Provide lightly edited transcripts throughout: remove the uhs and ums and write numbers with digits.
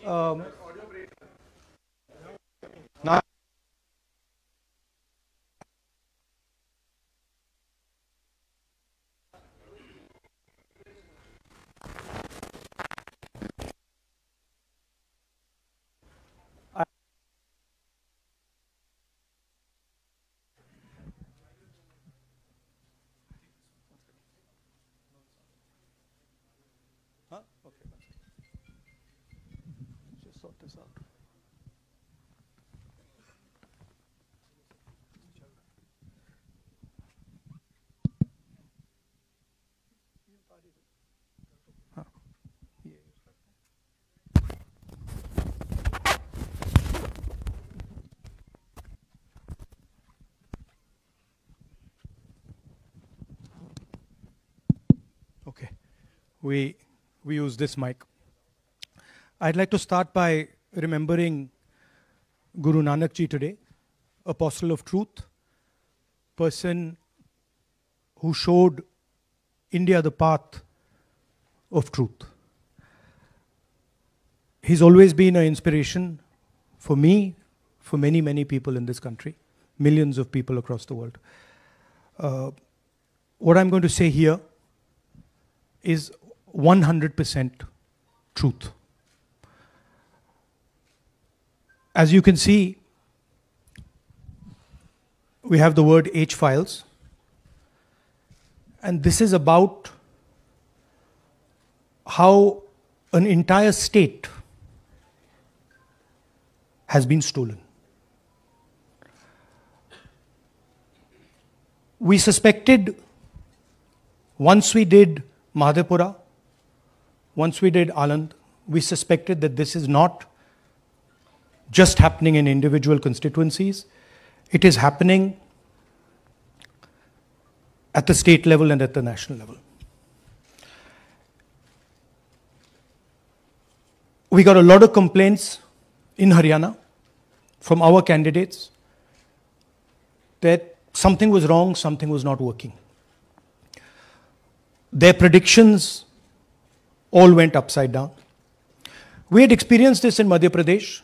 Um, now, huh? Okay, just sort this out. Huh. Yeah. Okay, we use this mic. I'd like to start by remembering Guru Nanak Ji today, apostle of truth, person who showed India the path of truth. He's always been an inspiration for me, for many, many people in this country, millions of people across the world. What I'm going to say here is 100% truth. As you can see, we have the word H files, and this is about how an entire state has been stolen. We suspected, once we did Madhepura, once we did Aland, we suspected that this is not just happening in individual constituencies, it is happening at the state level and at the national level. We got a lot of complaints in Haryana from our candidates that something was wrong, something was not working. Their predictions all went upside down. We had experienced this in Madhya Pradesh,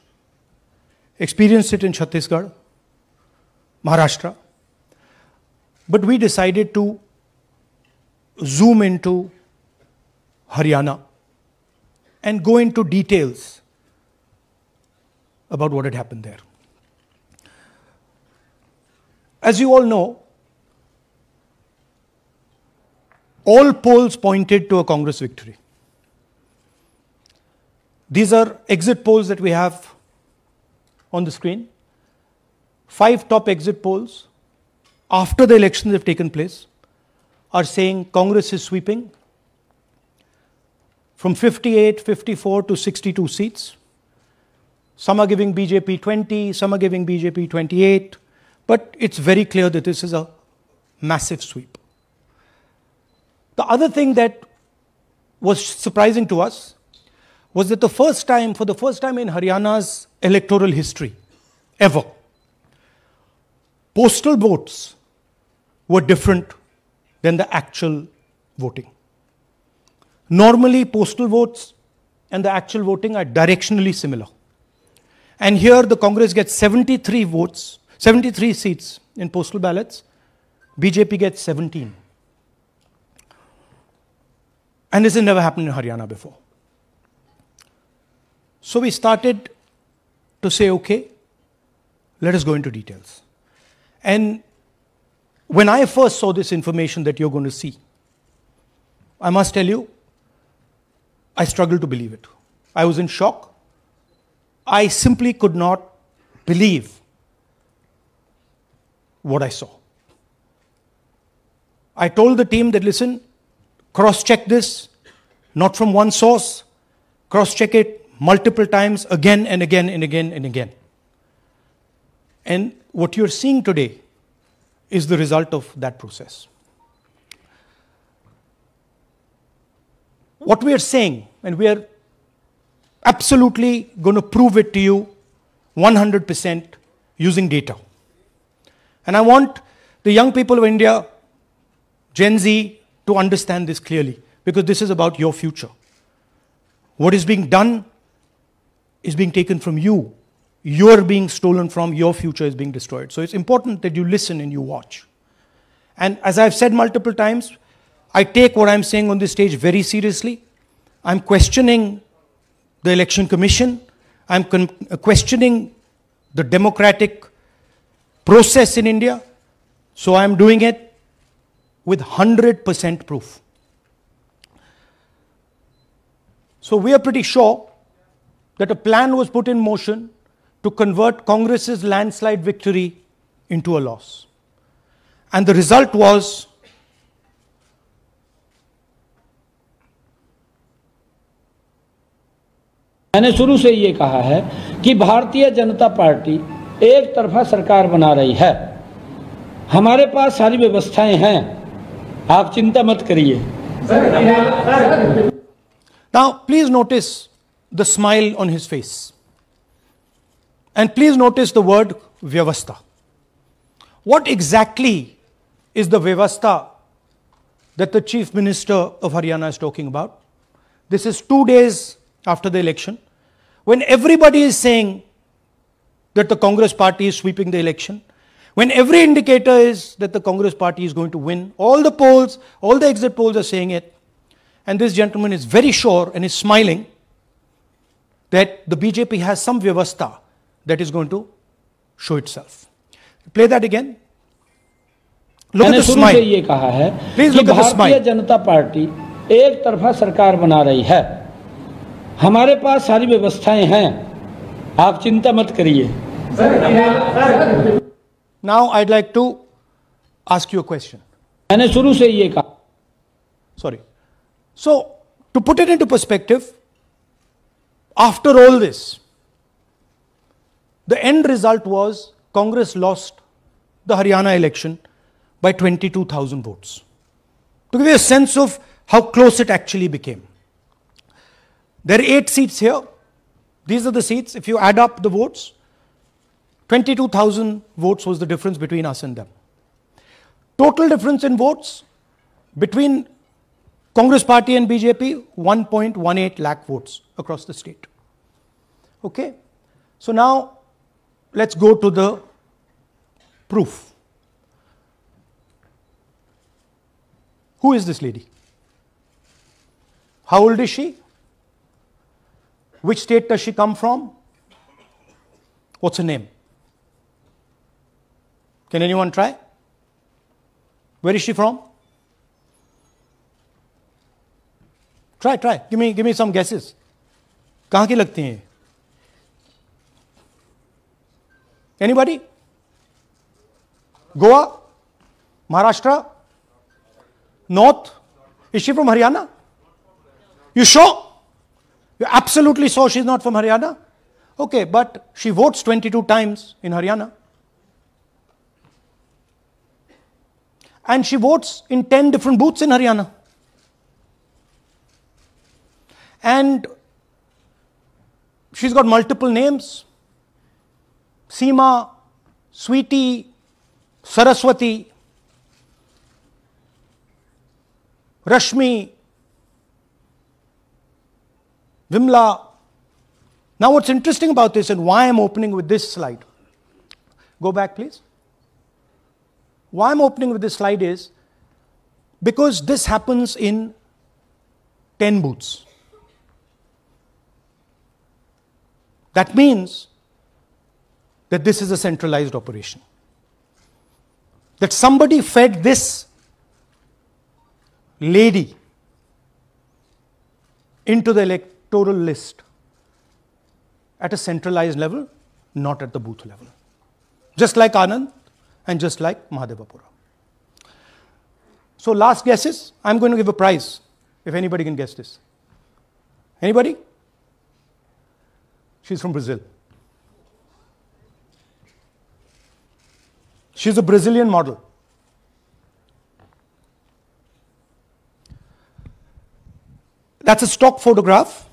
experienced it in Chhattisgarh, Maharashtra, but we decided to zoom into Haryana and go into details about what had happened there. As you all know, all polls pointed to a Congress victory. These are exit polls that we have on the screen. 5 top exit polls after the elections have taken place are saying Congress is sweeping from 58, 54 to 62 seats. Some are giving BJP 20, some are giving BJP 28, but it's very clear that this is a massive sweep. The other thing that was surprising to us was that for the first time in Haryana's electoral history, ever, postal votes were different than the actual voting. Normally, postal votes and the actual voting are directionally similar. And here the Congress gets 73 votes, 73 seats in postal ballots. BJP gets 17. And this has never happened in Haryana before. So we started to say, okay, let us go into details. And when I first saw this information that you're going to see, I must tell you, I struggled to believe it. I was in shock. I simply could not believe what I saw. I told the team that, listen, cross-check this, not from one source, cross-check it multiple times, again and again and again and again. And what you're seeing today is the result of that process. What we are saying, and we are absolutely going to prove it to you 100% using data. And I want the young people of India, Gen Z, to understand this clearly, because this is about your future. What is being done is being taken from you. You're being stolen from, your future is being destroyed. So it's important that you listen and you watch. And as I've said multiple times, I take what I'm saying on this stage very seriously. I'm questioning the Election Commission. I'm questioning the democratic process in India. So I'm doing it with 100% proof. So we are pretty sure that a plan was put in motion to convert Congress's landslide victory into a loss. And the result was मैंने शुरू से ये कहा है कि Bharatiya Janata party एक तरफा सरकार बना रही है। हमारे पास सारी व्यवस्थाएं हैं, आप चिंता मत करिए। Now please notice the smile on his face. And please notice the word Vyavastha. What exactly is the Vyavastha that the Chief Minister of Haryana is talking about? This is 2 days after the election, when everybody is saying that the Congress party is sweeping the election, when every indicator is that the Congress party is going to win, all the polls, all the exit polls are saying it, and this gentleman is very sure and is smiling that the BJP has some Vyavastha that is going to show itself. Play that again. Look at the smile. मैंने शुरू से ये कहा है कि Bharatiya Janata party एक तरफा सरकार बना रही है। हमारे पास सारी व्यवस्थाएं हैं, आप चिंता मत करिए। Now I'd like to ask you a question. मैंने शुरू से ये कहा। Sorry. So, to put it into perspective, after all this, the end result was Congress lost the Haryana election by 22,000 votes. To give you a sense of how close it actually became. There are 8 seats here. These are the seats. If you add up the votes, 22,000 votes was the difference between us and them. Total difference in votes between Congress party and BJP, 1.18 lakh votes across the state. Okay? So now, let's go to the proof. Who is this lady? How old is she? Which state does she come from? What's her name? Can anyone try? Where is she from? Try. Give me some guesses. कहाँ की लगती हैं? Anybody? Goa? Maharashtra? North? Is she from Haryana? You sure? You're absolutely sure she's not from Haryana? Okay, but she votes 22 times in Haryana. And she votes in 10 different booths in Haryana. And she's got multiple names. Seema, Sweetie, Saraswati, Rashmi, Vimla. Now what's interesting about this and why I'm opening with this slide. Go back please. Why I'm opening with this slide is because this happens in 10 booths. That means that this is a centralized operation. That somebody fed this lady into the electoral list at a centralized level, not at the booth level. Just like Anand and just like Mahadevapura. So last guesses, I'm going to give a prize if anybody can guess this. Anybody? She's from Brazil. She's a Brazilian model. That's a stock photograph.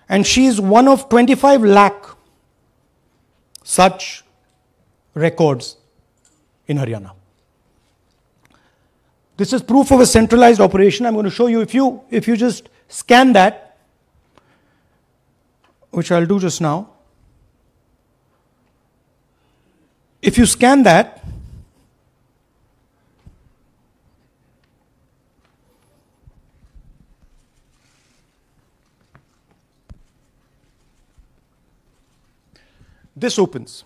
And she's one of 25 lakh such records in Haryana. This is proof of a centralized operation. I'm going to show you, if you just scan that, which I'll do just now. If you scan that, this opens.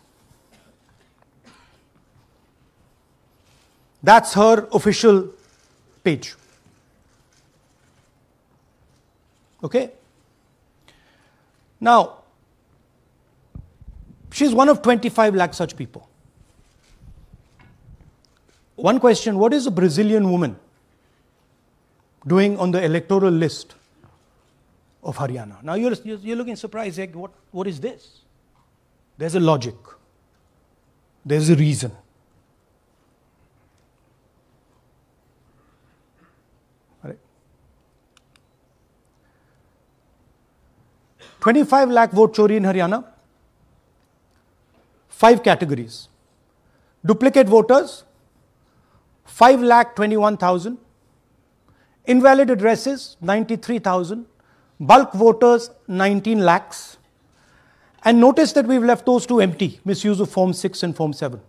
That's her official page. Okay? Now, she's one of 25 lakh such people. One question, what is a Brazilian woman doing on the electoral list of Haryana? Now you're looking surprised, like, what is this? There's a logic. There's a reason. All right. 25 lakh vote chori in Haryana. 5 categories. Duplicate voters, 5,21,000. Invalid addresses, 93,000. Bulk voters, 19 lakhs. And notice that we've left those two empty, misuse of Form 6 and Form 7.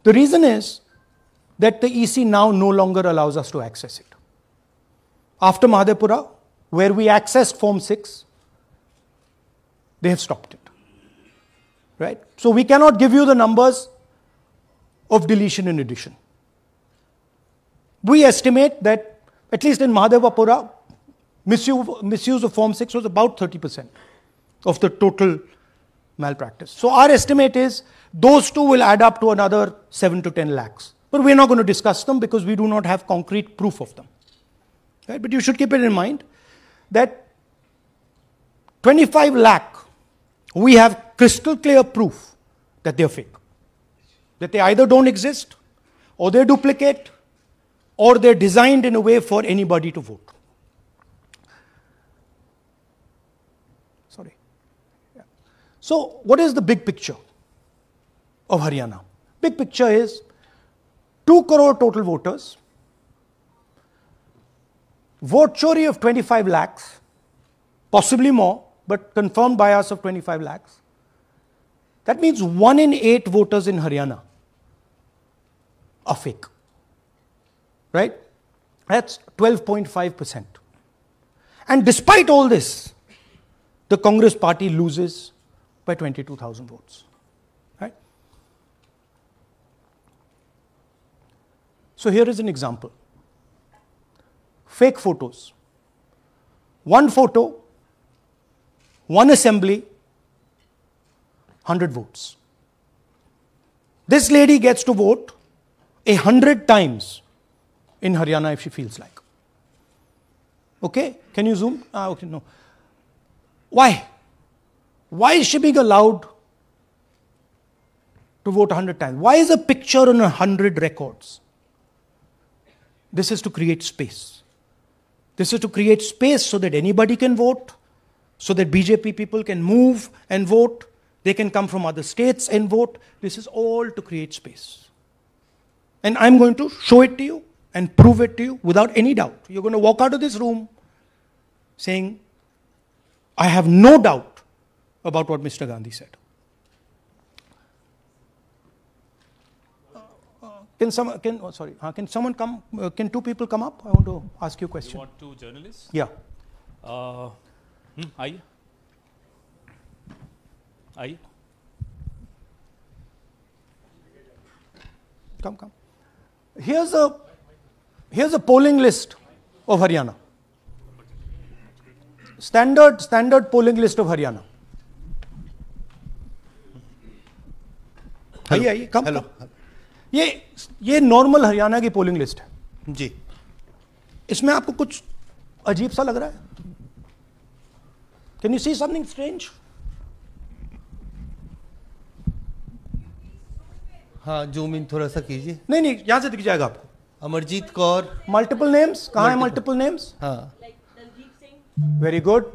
The reason is that the EC now no longer allows us to access it. After Mahadevpura, where we accessed Form 6, they have stopped it. Right? So we cannot give you the numbers of deletion and addition. We estimate that, at least in Mahadevpura, misuse of Form 6 was about 30% of the total malpractice. So our estimate is those two will add up to another 7 to 10 lakhs. But we're not going to discuss them because we do not have concrete proof of them. Right? But you should keep it in mind that 25 lakh, we have crystal clear proof that they're fake. That they either don't exist, or they're duplicate, or they're designed in a way for anybody to vote. Sorry. Yeah. So what is the big picture of Haryana? Big picture is 2 crore total voters, vote chori of 25 lakhs, possibly more, but confirmed bias of 25 lakhs. That means 1 in 8 voters in Haryana are fake. Right? That's 12.5%. And despite all this, the Congress party loses by 22,000 votes. Right? So here is an example. Fake photos. 1 photo, 1 assembly, 100 votes. This lady gets to vote 100 times in Haryana if she feels like. Okay? Can you zoom? Okay, no. Why? Why is she being allowed to vote 100 times? Why is a picture on 100 records? This is to create space. This is to create space so that anybody can vote, so that BJP people can move and vote. They can come from other states and vote. This is all to create space. And I'm going to show it to you and prove it to you without any doubt. You're going to walk out of this room saying, I have no doubt about what Mr. Gandhi said. Can someone come? Can 2 people come up? I want to ask you a question. You want 2 journalists? Yeah. Aye. Aye. Come. Here's a polling list of Haryana. Standard polling list of Haryana. आइए कम ये normal Haryana की polling list है जी. इसमें आपको कुछ अजीब सा लग रहा है? Can you see something strange? हाँ, जूम इन थोड़ा सा कीजिए. नहीं यहां से दिख जाएगा आपको. अमरजीत कौर. मल्टीपल नेम्स कहाँ है? Multiple names. हाँ, वेरी गुड.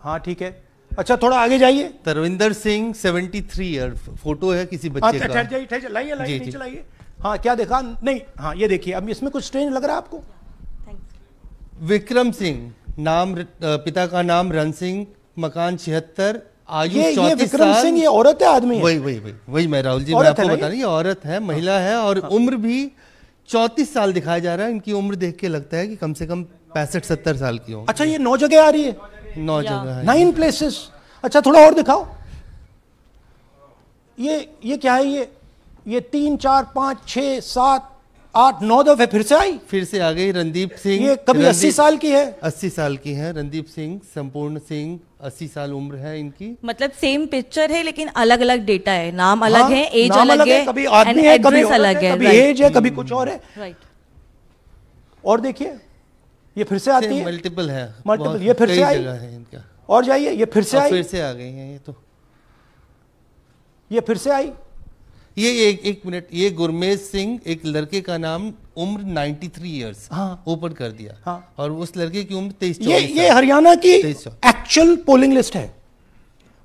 हाँ ठीक है. अच्छा थोड़ा आगे जाइए. तरविंदर सिंह 73 ईयर. फोटो है किसी बच्चे का. ठहर जाइए लाइए नीचे लाइए. हाँ क्या देखा? नहीं हाँ ये देखिए. अब इसमें कुछ स्ट्रेंज लग रहा है आपको? विक्रम सिंह नाम पिता का नाम रण सिंह, मकान 76, आयु ये 34 विक्रम साल। सिंह ये औरत है आदमी है? वही मैं राहुल जी, मैं औरत आपको है ना बता रही, ये औरत है, महिला है, और उम्र भी 34 साल दिखाया जा रहा है। इनकी उम्र देख के लगता है कि कम से कम 65-70 साल की हो। अच्छा, ये 9 जगह आ रही है, 9 जगह है। 9 प्लेसेस। अच्छा, थोड़ा और दिखाओ। ये क्या है? ये 3 4 5 6 7 8 9 दफे फिर से आई। फिर से आ गई रणदीप सिंह। ये कभी 80 साल की है, 80 साल की है रणदीप सिंह, संपूर्ण सिंह, 80 साल उम्र है इनकी। मतलब सेम पिक्चर है लेकिन अलग अलग डेटा है, नाम अलग हाँ, है, एज नाम अलग है, कभी आदमी है, कभी एड्रेस अलग है, कभी एज है, कभी कुछ और है। राइट। और देखिए, ये फिर से आती है, मल्टीपल है, मल्टीपल। ये फिर से आई है इनका। और जाइए, ये फिर से आई, फिर से आ गई हैं ये तो। ये फिर से आई। ये एक मिनट, ये गुरमेज सिंह, एक लड़के का नाम, उम्र 93 इयर्स, हाँ। ओपन कर दिया। हाँ। और उस लड़के की उम्र 23 ये हरियाणा की 23 एक्चुअल पोलिंग लिस्ट है।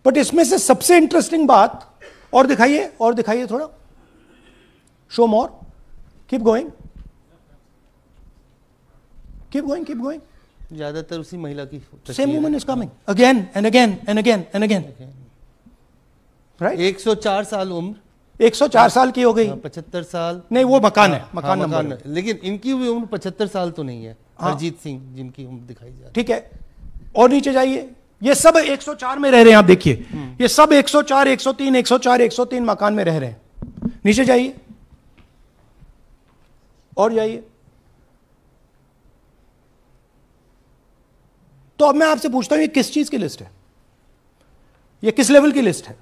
बट इसमें से सबसे इंटरेस्टिंग बात, और दिखाइए थोड़ा, शो मोर, कीप गोइंग, ज्यादातर उसी महिला की same woman is coming again and again and again and again, right. 104 साल उम्र, 104 साल की हो गई। 75 साल नहीं, वो मकान है, मकान नंबर है। लेकिन इनकी भी उम्र 75 साल तो नहीं है। हाँ। हरजीत सिंह जिनकी उम्र दिखाई जा रही ठीक है, और नीचे जाइए, ये सब 104 में रह रहे हैं। आप देखिए, ये सब 104 103 104 103 मकान में रह रहे हैं। नीचे जाइए और जाइए। तो अब मैं आपसे पूछता हूं, ये किस चीज की लिस्ट है? ये किस लेवल की लिस्ट है?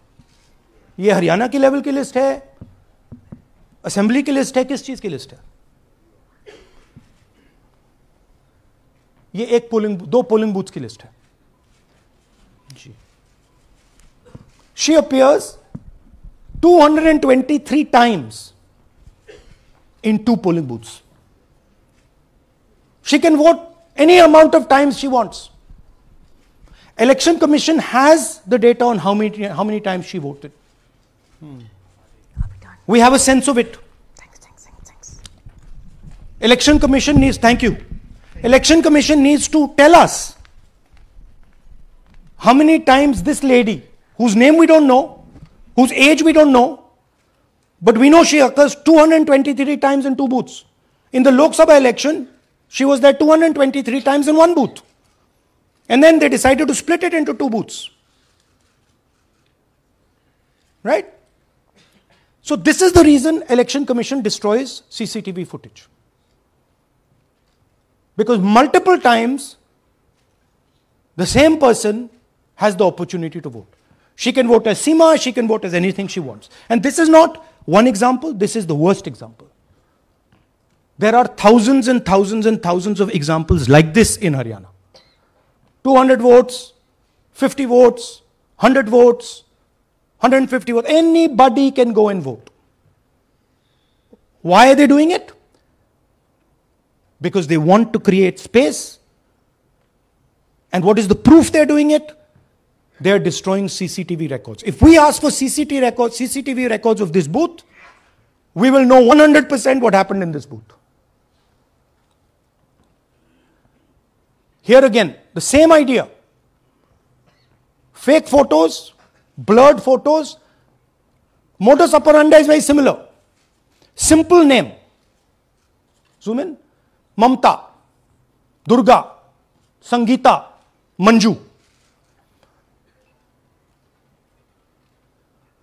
ये हरियाणा की लेवल की लिस्ट है, असेंबली की लिस्ट है, किस चीज की लिस्ट है? ये दो पोलिंग बूथ की लिस्ट है जी। She appears 223 times in 2 polling booths. She can vote any amount of times she wants. Election Commission has the data on how many times she voted. We have a sense of it. Thanks. Election Commission needs, thank you. Election Commission needs to tell us how many times this lady, whose name we don't know, whose age we don't know, but we know she occurs 223 times in 2 booths. In the Lok Sabha election, she was there 223 times in 1 booth. And then they decided to split it into 2 booths. Right? So this is the reason Election Commission destroys CCTV footage. Because multiple times, the same person has the opportunity to vote. She can vote as Seema, she can vote as anything she wants. And this is not one example, this is the worst example. There are thousands and thousands and thousands of examples like this in Haryana. 200 votes, 50 votes, 100 votes, 150 votes. Anybody can go and vote. Why are they doing it? Because they want to create space. And what is the proof they're doing it? They are destroying CCTV records. If we ask for CCTV records of this booth, we will know 100% what happened in this booth. Here again, the same idea. Fake photos, blurred photos. Modus operandi is very similar. Simple name. Zoom in. Mamta, Durga, Sangeeta, Manju.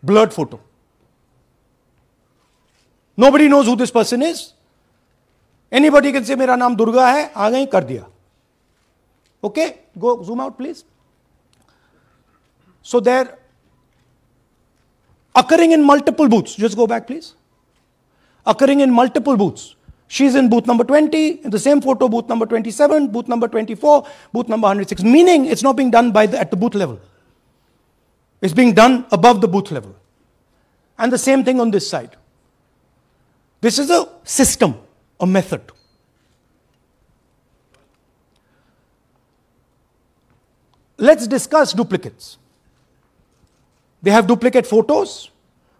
Blurred photo. Nobody knows who this person is. Anybody can say, मेरा नाम दुर्गा है, आ गई, कर दिया. Okay, go zoom out please. So they're occurring in multiple booths. Just go back please. Occurring in multiple booths. She's in booth number 20, in the same photo, booth number 27, booth number 24, booth number 106. Meaning it's not being done at the booth level. It's being done above the booth level. And the same thing on this side. This is a system, a method. Let's discuss duplicates. They have duplicate photos.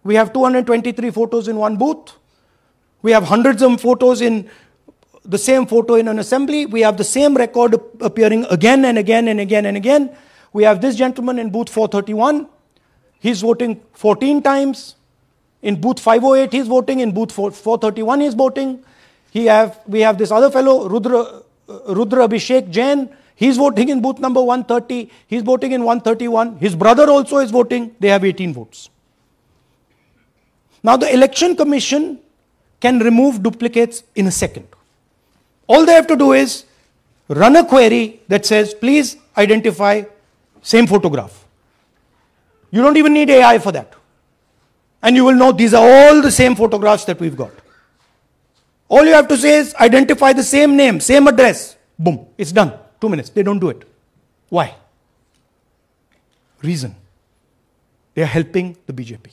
We have 223 photos in 1 booth. We have hundreds of photos in the same photo in an assembly. We have the same record appearing again and again and again and again. We have this gentleman in booth 431. He's voting 14 times. In booth 508, he's voting. In booth 431, he's voting. We have this other fellow, Rudra Abhishek Jain. He's voting in booth number 130. He's voting in 131. His brother also is voting. They have 18 votes. Now the Election Commission can remove duplicates in a second. All they have to do is run a query that says, please identify same photograph. You don't even need AI for that. And you will know these are all the same photographs that we've got. All you have to say is identify the same name, same address. Boom, it's done. 2 minutes. They don't do it. Why? Reason. They are helping the BJP.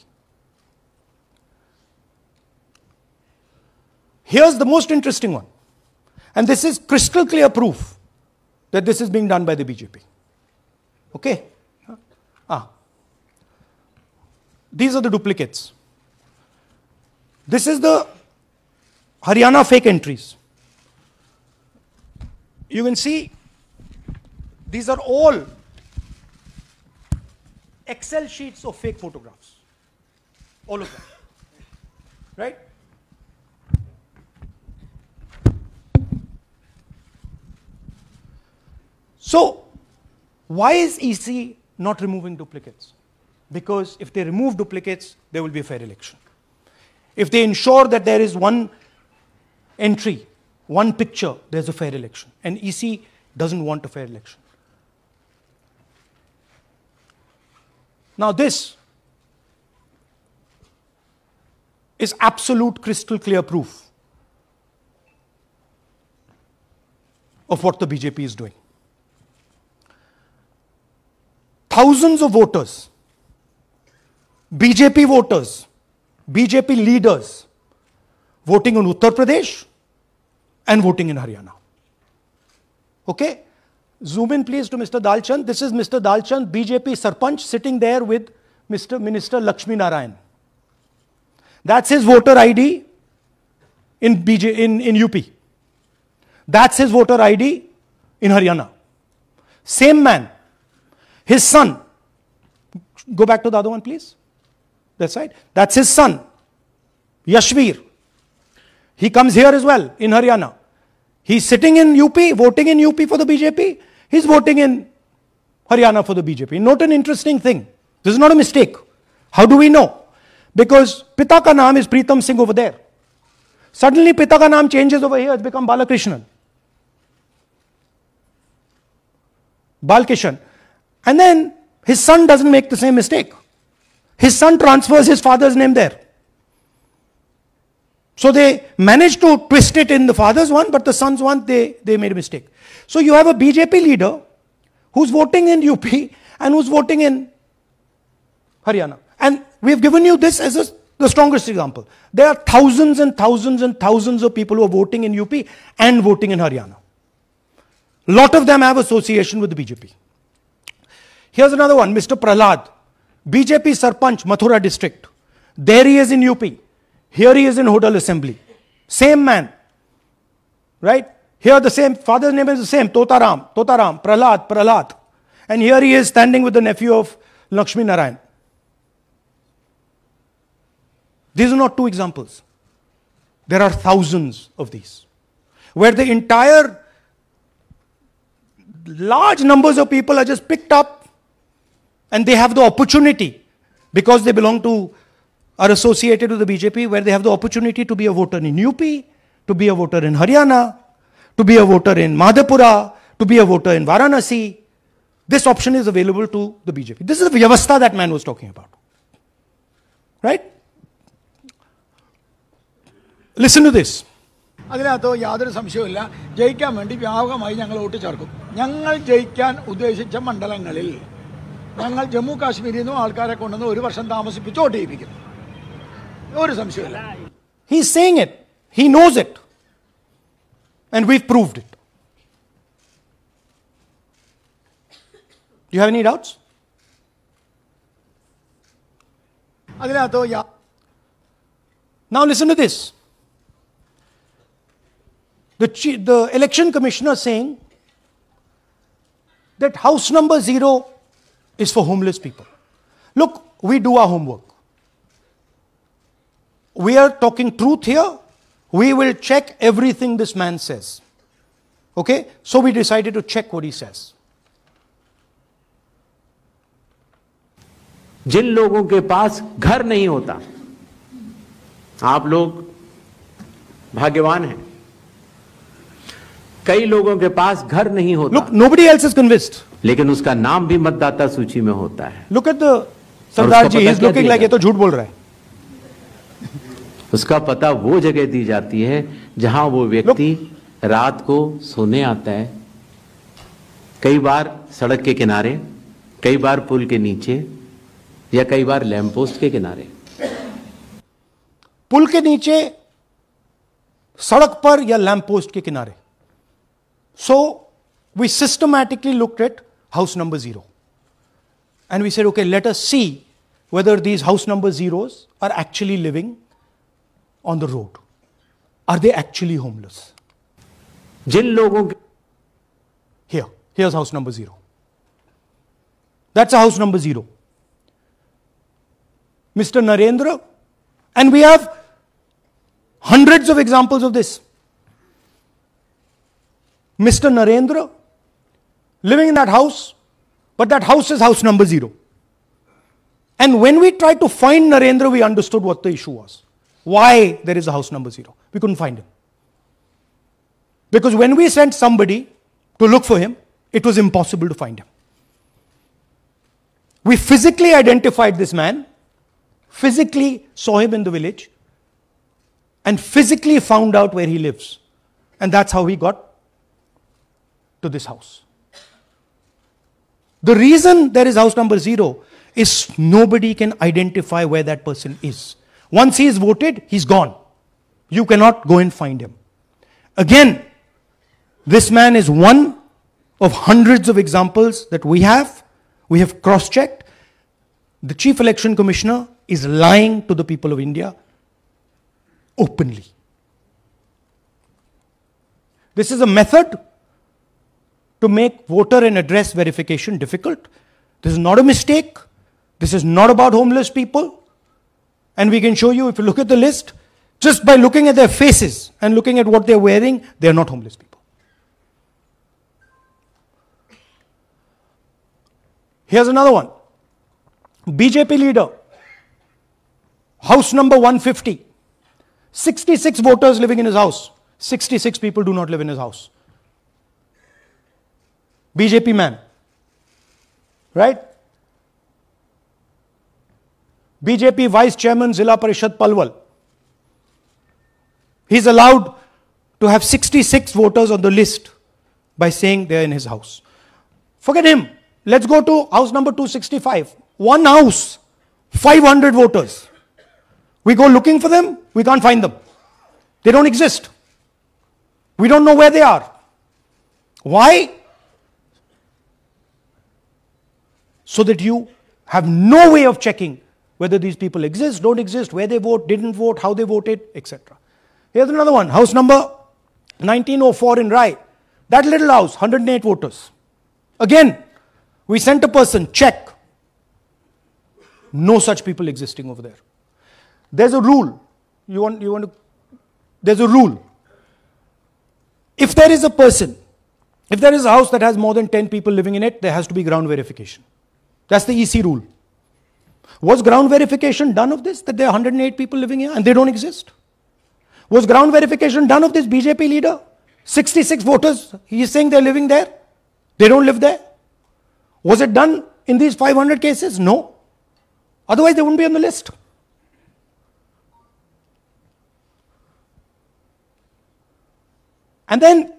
Here's the most interesting one. And this is crystal clear proof that this is being done by the BJP. Okay? These are the duplicates. This is the Haryana fake entries. You can see these are all Excel sheets of fake photographs. All of them. Right? So, why is EC not removing duplicates? Because if they remove duplicates, there will be a fair election. If they ensure that there is one entry, one picture, there's a fair election. And EC doesn't want a fair election. Now this is absolute crystal clear proof of what the BJP is doing. Thousands of voters, BJP voters, BJP leaders voting in Uttar Pradesh and voting in Haryana. Okay? Zoom in please to Mr. Dalchand. This is Mr. Dalchand, BJP Sarpanch, sitting there with Mr. Minister Lakshmi Narayan. That's his voter ID in UP. That's his voter ID in Haryana. Same man. His son. Go back to the other one, please. That's right. That's his son, Yashveer. He comes here as well, in Haryana. He's sitting in UP, voting in UP for the BJP. He's voting in Haryana for the BJP. Note an interesting thing. This is not a mistake. How do we know? Because Pita ka naam is Pritam Singh over there. Suddenly Pita ka naam changes over here. It's become Balakrishnan. Balkishan. And then his son doesn't make the same mistake. His son transfers his father's name there. So they managed to twist it in the father's one, but the son's one, they made a mistake. So you have a BJP leader who's voting in UP and who's voting in Haryana. And we've given you this as the strongest example. There are thousands and thousands and thousands of people who are voting in UP and voting in Haryana. A lot of them have association with the BJP. Here's another one, Mr. Prahlad, BJP Sarpanch, Mathura district. There he is in UP. Here he is in Hodal Assembly. Same man. Right? Here the same, father's name is the same, Totaram, Prahlad. And here he is standing with the nephew of Lakshmi Narayan. These are not two examples. There are thousands of these. Where the entire large numbers of people are just picked up and they have the opportunity, because they belong to, are associated with the BJP, where they have the opportunity to be a voter in UP, to be a voter in Haryana, to be a voter in Madhepura, to be a voter in Varanasi. This option is available to the BJP. This is the Vyavastha that man was talking about. Right? Listen to this. അതിനകത്ത് യാതൊരു സംശയവുമില്ല. ജയിക്കാൻ വേണ്ടി വ്യാപകമായി ഞങ്ങൾ vote ചേർക്കും. ഞങ്ങൾ ജയിക്കാൻ ഉദ്ദേശിച്ച മണ്ഡലങ്ങളിൽ ഞങ്ങൾ ജമ്മു കാശ്മീരിൽ നിന്നും ആൾക്കാരെ കൊണ്ടുവന്ന് ഒരു വർഷം താമസിപ്പിച്ച് വോട്ട് ചെയ്യിപ്പിക്കും. ഒരു സംശയമില്ല. He is saying it. He knows it. And we've proved it. Do you have any doubts? അതിനകത്ത് Now listen to this. the election commissioner saying that house number 0 is for homeless people. Look, we do our homework. We are talking truth here. We will check everything this man says. Okay? So we decided to check what he says. जिन लोगों के पास घर नहीं होता, आप लोग भाग्यवान हैं. कई लोगों के पास घर नहीं होता. Look, nobody else is convinced. लेकिन उसका नाम भी मतदाता सूची में होता है. Look at the Sardar ji, he is looking like ये तो झूठ बोल रहा है. उसका पता वो जगह दी जाती है जहां वो व्यक्ति रात को सोने आता है. कई बार सड़क के किनारे, कई बार पुल के नीचे, या कई बार लैंप पोस्ट के किनारे. पुल के नीचे, सड़क पर या लैंप पोस्ट के किनारे. So we systematically looked at house number 0. And we said, okay, let us see whether these house number 0s are actually living on the road. Are they actually homeless? जिन लोगों के Here's house number 0. That's a house number 0. Mr. Narendra, and we have hundreds of examples of this. Mr. Narendra living in that house, but that house is house number 0. And when we tried to find Narendra, we understood what the issue was. Why there is a house number 0. We couldn't find him. Because when we sent somebody to look for him, it was impossible to find him. We physically identified this man, physically saw him in the village, and physically found out where he lives. And that's how he got to this house. The reason there is house number 0 is nobody can identify where that person is. Once he is voted, he's gone. You cannot go and find him. Again, this man is one of hundreds of examples that we have. We have cross-checked. The Chief Election Commissioner is lying to the people of India openly. This is a method to make voter and address verification difficult. This is not a mistake. This is not about homeless people. And we can show you, if you look at the list, just by looking at their faces and looking at what they're wearing, they're not homeless people. Here's another one. BJP leader, house number 150. 66 voters living in his house. 66 people do not live in his house. BJP man. Right? BJP Vice Chairman Zilla Parishad Palwal. He's allowed to have 66 voters on the list by saying they're in his house. Forget him. Let's go to house number 265. One house, 500 voters. We go looking for them, we can't find them. They don't exist. We don't know where they are. Why? So that you have no way of checking whether these people exist, don't exist, where they vote, didn't vote, how they voted, etc. Here's another one, house number 1904 in Rai. That little house, 108 voters. Again, we sent a person, check. No such people existing over there. There's a rule. There's a rule. If there is a person, if there is a house that has more than 10 people living in it, there has to be ground verification. That's the EC rule. Was ground verification done of this, that there are 108 people living here and they don't exist? Was ground verification done of this BJP leader? 66 voters, he is saying they're living there. They don't live there. Was it done in these 500 cases? No. Otherwise, they wouldn't be on the list. And then,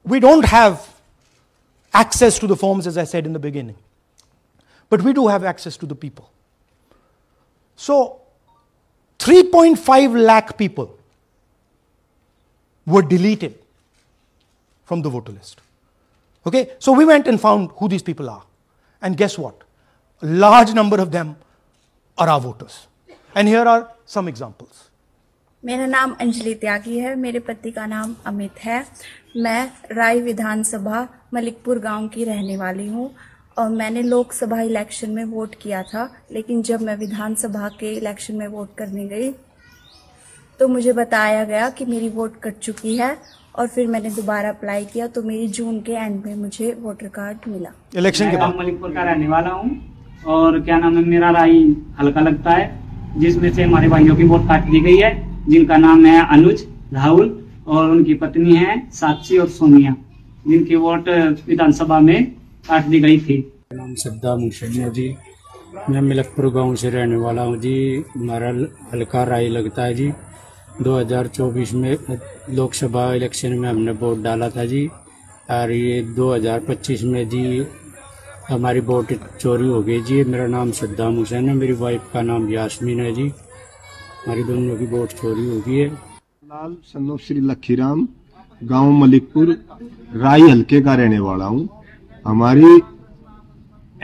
we don't have access to the forms, as I said in the beginning. But we do have access to the people. So, 3.5 lakh people were deleted from the voter list. Okay, so we went and found who these people are. And guess what? A large number of them are our voters. And here are some examples. मेरा नाम अंजलि त्यागी है। मेरे पति का नाम अमित है। मैं राय विधानसभा मलिकपुर गांव की रहने वाली हूं और मैंने लोकसभा इलेक्शन में वोट किया था, लेकिन जब मैं विधानसभा के इलेक्शन में वोट करने गई तो मुझे बताया गया कि मेरी वोट कट चुकी है और फिर मैंने दोबारा अप्लाई किया तो मेरी जून के एंड में मुझे वोटर कार्ड मिला। इलेक्शन के बाद मलिकपुर का रहने वाला हूँ और क्या नाम है, मेरा राय हल्का लगता है, जिसमें से हमारे भाइयों की वोट काट दी गई है, जिनका नाम है अनुज, राहुल और उनकी पत्नी है साक्षी और सोनिया, जिनकी वोट विधानसभा में काट दी गई थी। नाम श्रद्धा मुंशिया जी, मैं मलिकपुर गांव से रहने वाला हूं जी। हमारा हल्का राय लगता है जी। 2024 में लोकसभा इलेक्शन में हमने वोट डाला था जी, और ये 2025 में जी हमारी वोट चोरी हो गई जी। मेरा नाम श्रद्धा मुंशिया है, मेरी वाइफ का नाम यास्मीन है जी। हमारी दोनों की वोट चोरी हो गई है। लाल सन्नो श्री लखीराम, गांव मलिकपुर, राय हल्के का रहने वाला हूं। हमारी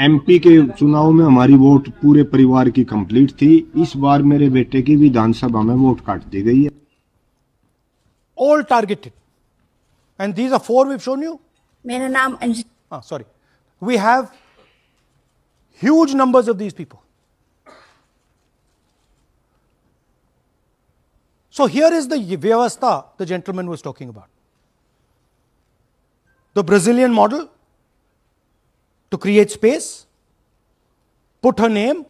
एमपी के चुनाव में हमारी वोट पूरे परिवार की कंप्लीट थी। इस बार मेरे बेटे की विधानसभा में वोट काट दी गई है। All targeted. And these are 4 we've shown you. मेरा नाम Anjali. Sorry. We have huge numbers of these people. So here is the vyavastha the gentleman was talking about. The Brazilian model to create space, put her name,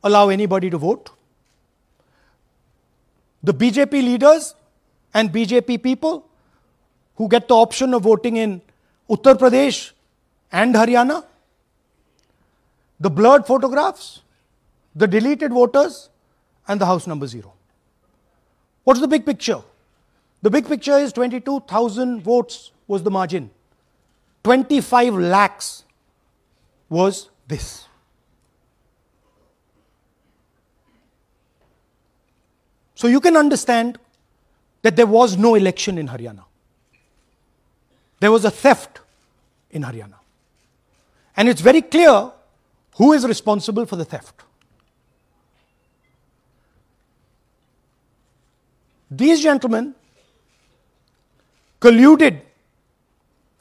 allow anybody to vote. The BJP leaders and BJP people who get the option of voting in Uttar Pradesh and Haryana, the blurred photographs, the deleted voters and the house number 0. What's the big picture? The big picture is 22,000 votes was the margin. 25 lakhs was this. So you can understand that there was no election in Haryana. There was a theft in Haryana. And it's very clear who is responsible for the theft. These gentlemen colluded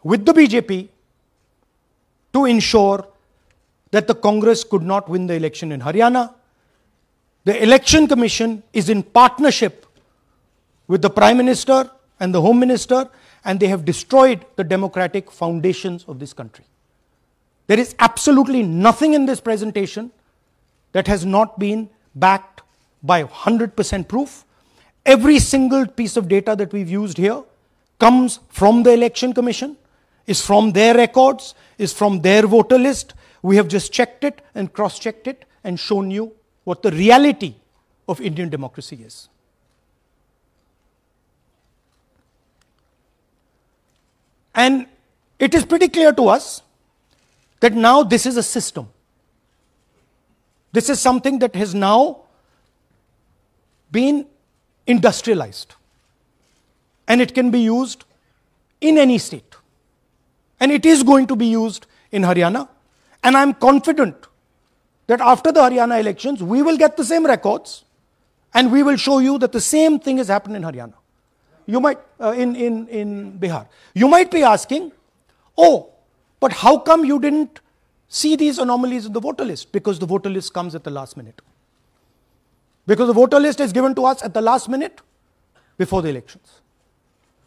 with the BJP to ensure that the Congress could not win the election in Haryana. The Election Commission is in partnership with the Prime Minister and the Home Minister, and they have destroyed the democratic foundations of this country. There is absolutely nothing in this presentation that has not been backed by 100% proof. Every single piece of data that we've used here comes from the Election Commission, is from their records, is from their voter list. We have just checked it and cross-checked it and shown you what the reality of Indian democracy is. And it is pretty clear to us that now this is a system. This is something that has now been industrialized. And it can be used in any state. And it is going to be used in Haryana. And I'm confident that after the Haryana elections, we will get the same records and we will show you that the same thing has happened in Haryana. You might, in Bihar. You might be asking, oh, but how come you didn't see these anomalies in the voter list? Because the voter list comes at the last minute. Because the voter list is given to us at the last minute before the elections.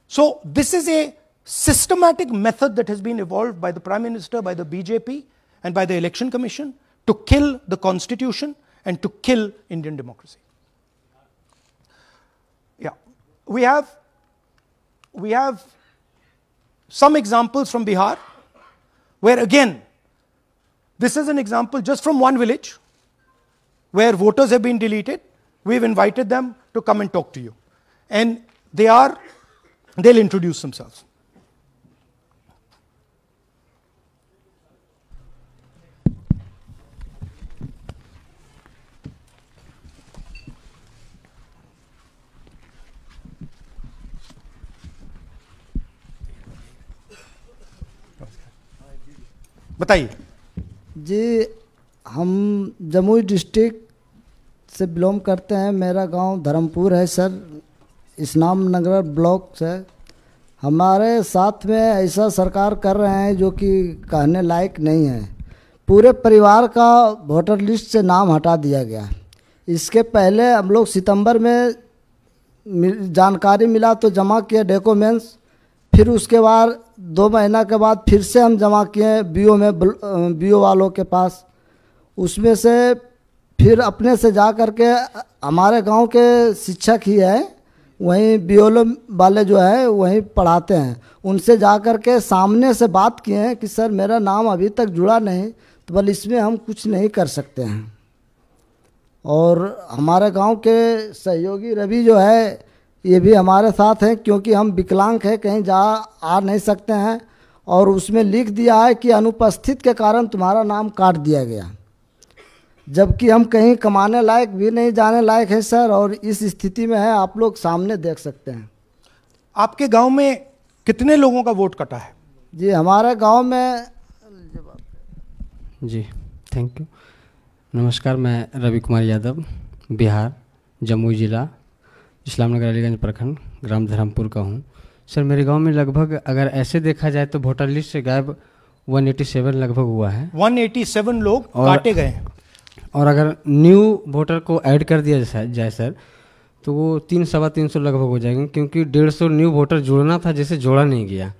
So this is a systematic method that has been evolved by the Prime Minister, by the BJP and by the Election Commission to kill the Constitution and to kill Indian democracy. Yeah, we have some examples from Bihar where again, this is an example just from one village where voters have been deleted. We've invited them to come and talk to you. And they'll introduce themselves. बताइए जी, हम Jamui district से belong करते हैं। मेरा गांव धर्मपुर है sir, इस्लाम नगर block से। हमारे साथ में ऐसा सरकार कर रहे हैं जो कि कहने लायक नहीं है। पूरे परिवार का वोटर लिस्ट से नाम हटा दिया गया। इसके पहले हम लोग सितंबर में जानकारी मिला तो जमा किए डॉक्यूमेंट्स, फिर उसके बाद 2 महीना के बाद फिर से हम जमा किए बीओ में, बीओ वालों के पास। उसमें से फिर अपने से जा कर के हमारे गांव के शिक्षक ही है, वहीं बीओ वाले जो है वहीं पढ़ाते हैं, उनसे जा कर के सामने से बात किए हैं कि सर मेरा नाम अभी तक जुड़ा नहीं, तो बोले इसमें हम कुछ नहीं कर सकते हैं। और हमारे गांव के सहयोगी रवि जो है ये भी हमारे साथ हैं, क्योंकि हम विकलांग हैं, कहीं जा आ नहीं सकते हैं, और उसमें लिख दिया है कि अनुपस्थित के कारण तुम्हारा नाम काट दिया गया, जबकि हम कहीं कमाने लायक भी नहीं जाने लायक है सर। और इस स्थिति में है, आप लोग सामने देख सकते हैं। आपके गांव में कितने लोगों का वोट कटा है? जी हमारे गांव में, जी थैंक यू। नमस्कार, मैं रवि कुमार यादव, बिहार, जमुई जिला, इस्लामनगर अलीगंज प्रखंड, ग्राम धर्मपुर का हूँ। सर मेरे गांव में लगभग अगर ऐसे देखा जाए तो वोटर लिस्ट से गायब 187 लगभग हुआ है। 187 लोग काटे गए हैं। और अगर न्यू वोटर को ऐड कर दिया जाए सर तो वो 300-325 लगभग हो जाएंगे, क्योंकि 150 न्यू वोटर जोड़ना था जिसे जोड़ा नहीं गया।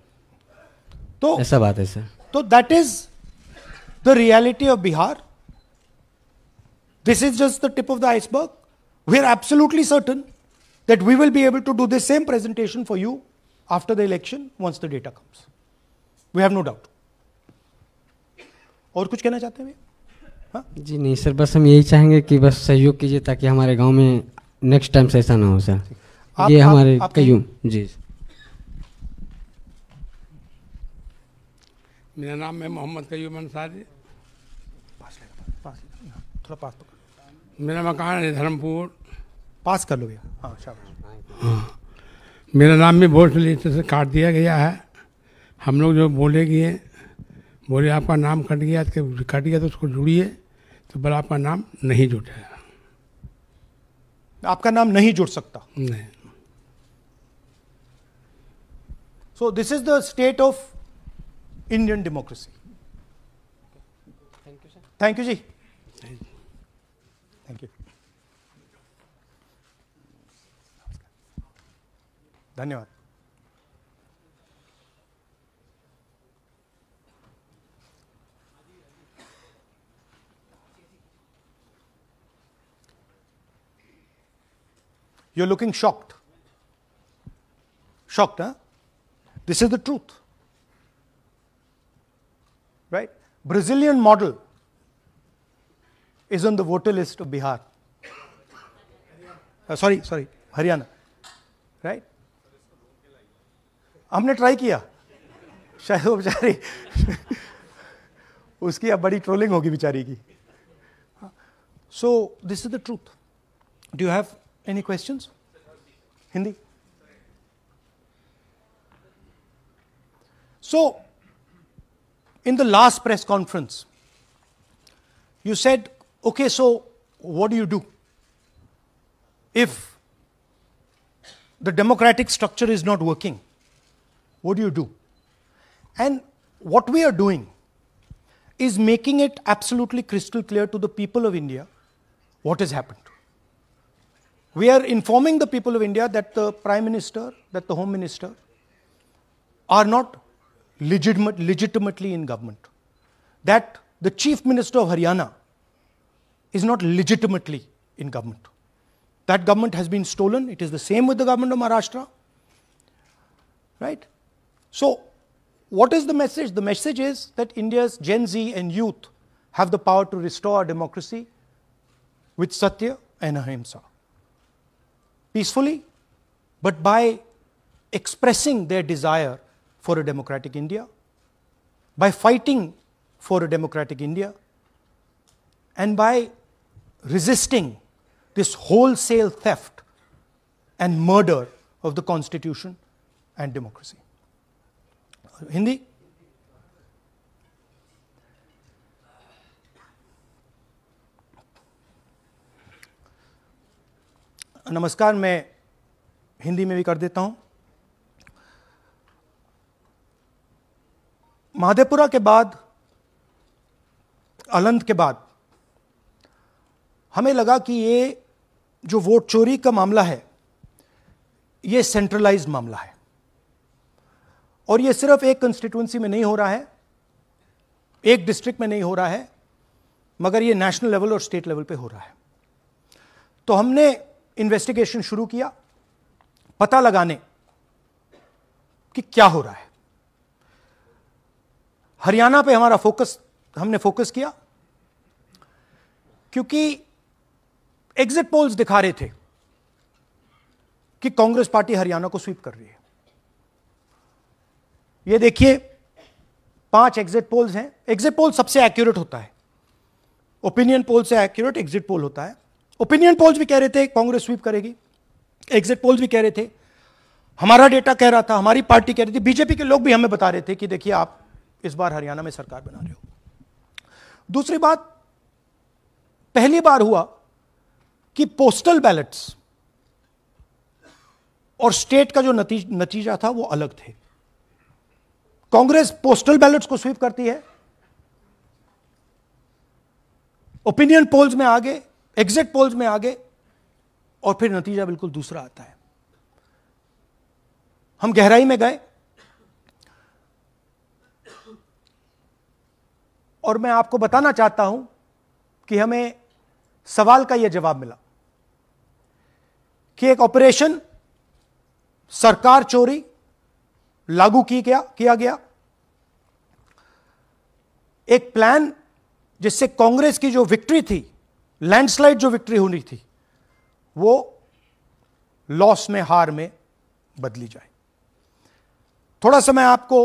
तो ऐसा बात है सर। तो that is the reality of Bihar. This is just the tip of the iceberg. We are absolutely certain that we will be able to do the same presentation for you after the election once the data comes. We have no doubt. और कुछ कहना चाहते हैं? हाँ? जी नहीं sir, बस हम यही चाहेंगे कि बस सहयोग कीजिए ताकि हमारे गांव में नेक्स्ट टाइम से ऐसा ना हो सर। ये हमारे कयूम। जी मेरा नाम है मोहम्मद कयूम अंसारी। थोड़ा पास मेरा मकान है धर्मपुर। पास कर लो भैया। हाँ शाबाश। हाँ, मेरा नाम भी वोट लिस्ट से काट दिया गया है। हम लोग जो बोले आपका नाम कट गया तो उसको जुड़िए, तो बोला आपका नाम नहीं जुटा। आपका नाम नहीं जुड़ सकता। नहीं। So this is the state of Indian democracy. Thank you ji. Thank you. धन्यवाद। You're looking shocked. Shocked, huh? This is the truth. Right? Brazilian model is on the voter list of Bihar. Sorry, Haryana. Right? हमने try किया, शायद वो बेचारी उसकी अब बड़ी trolling होगी बेचारी की। So this is the truth. Do you have any questions? Hindi? So, in the last press conference, you said, okay, so what do? If the democratic structure is not working, what do? And what we are doing is making it absolutely crystal clear to the people of India what has happened. We are informing the people of India that the Prime Minister, that the Home Minister are not legitimately in government. That the Chief Minister of Haryana is not legitimately in government. That government has been stolen. It is the same with the government of Maharashtra. Right? So, what is the message? The message is that India's Gen Z and youth have the power to restore our democracy with Satya and Ahimsa. Peacefully, but by expressing their desire for a democratic India, by fighting for a democratic India, and by resisting this wholesale theft and murder of the Constitution and democracy. Hindi? नमस्कार, मैं हिंदी में भी कर देता हूं। महादेपुरा के बाद, अलंध के बाद हमें लगा कि ये जो वोट चोरी का मामला है ये सेंट्रलाइज्ड मामला है और ये सिर्फ एक कंस्टिट्यूंसी में नहीं हो रहा है, एक डिस्ट्रिक्ट में नहीं हो रहा है, मगर ये नेशनल लेवल और स्टेट लेवल पे हो रहा है। तो हमने इन्वेस्टिगेशन शुरू किया, पता लगाने कि क्या हो रहा है। हरियाणा पे हमने फोकस किया क्योंकि एग्जिट पोल्स दिखा रहे थे कि कांग्रेस पार्टी हरियाणा को स्वीप कर रही है। ये देखिए 5 एग्जिट पोल्स हैं। एग्जिट पोल सबसे एक्यूरेट होता है, ओपिनियन पोल से एक्यूरेट एग्जिट पोल होता है। ओपिनियन पोल्स भी कह रहे थे कांग्रेस स्वीप करेगी, एग्जिट पोल्स भी कह रहे थे, हमारा डेटा कह रहा था, हमारी पार्टी कह रही थी, बीजेपी के लोग भी हमें बता रहे थे कि देखिए आप इस बार हरियाणा में सरकार बना रहे हो। दूसरी बात, पहली बार हुआ कि पोस्टल बैलेट्स और स्टेट का जो नतीजा था वो अलग थे। कांग्रेस पोस्टल बैलेट्स को स्वीप करती है, ओपिनियन पोल्स में आगे, एग्जिट पोल्स में आगे, और फिर नतीजा बिल्कुल दूसरा आता है। हम गहराई में गए और मैं आपको बताना चाहता हूं कि हमें सवाल का यह जवाब मिला कि एक ऑपरेशन सरकार चोरी लागू किया गया, एक प्लान जिससे कांग्रेस की जो विक्ट्री थी, लैंडस्लाइड जो विक्ट्री होनी थी, वो लॉस में, हार में बदली जाए। थोड़ा सा मैं आपको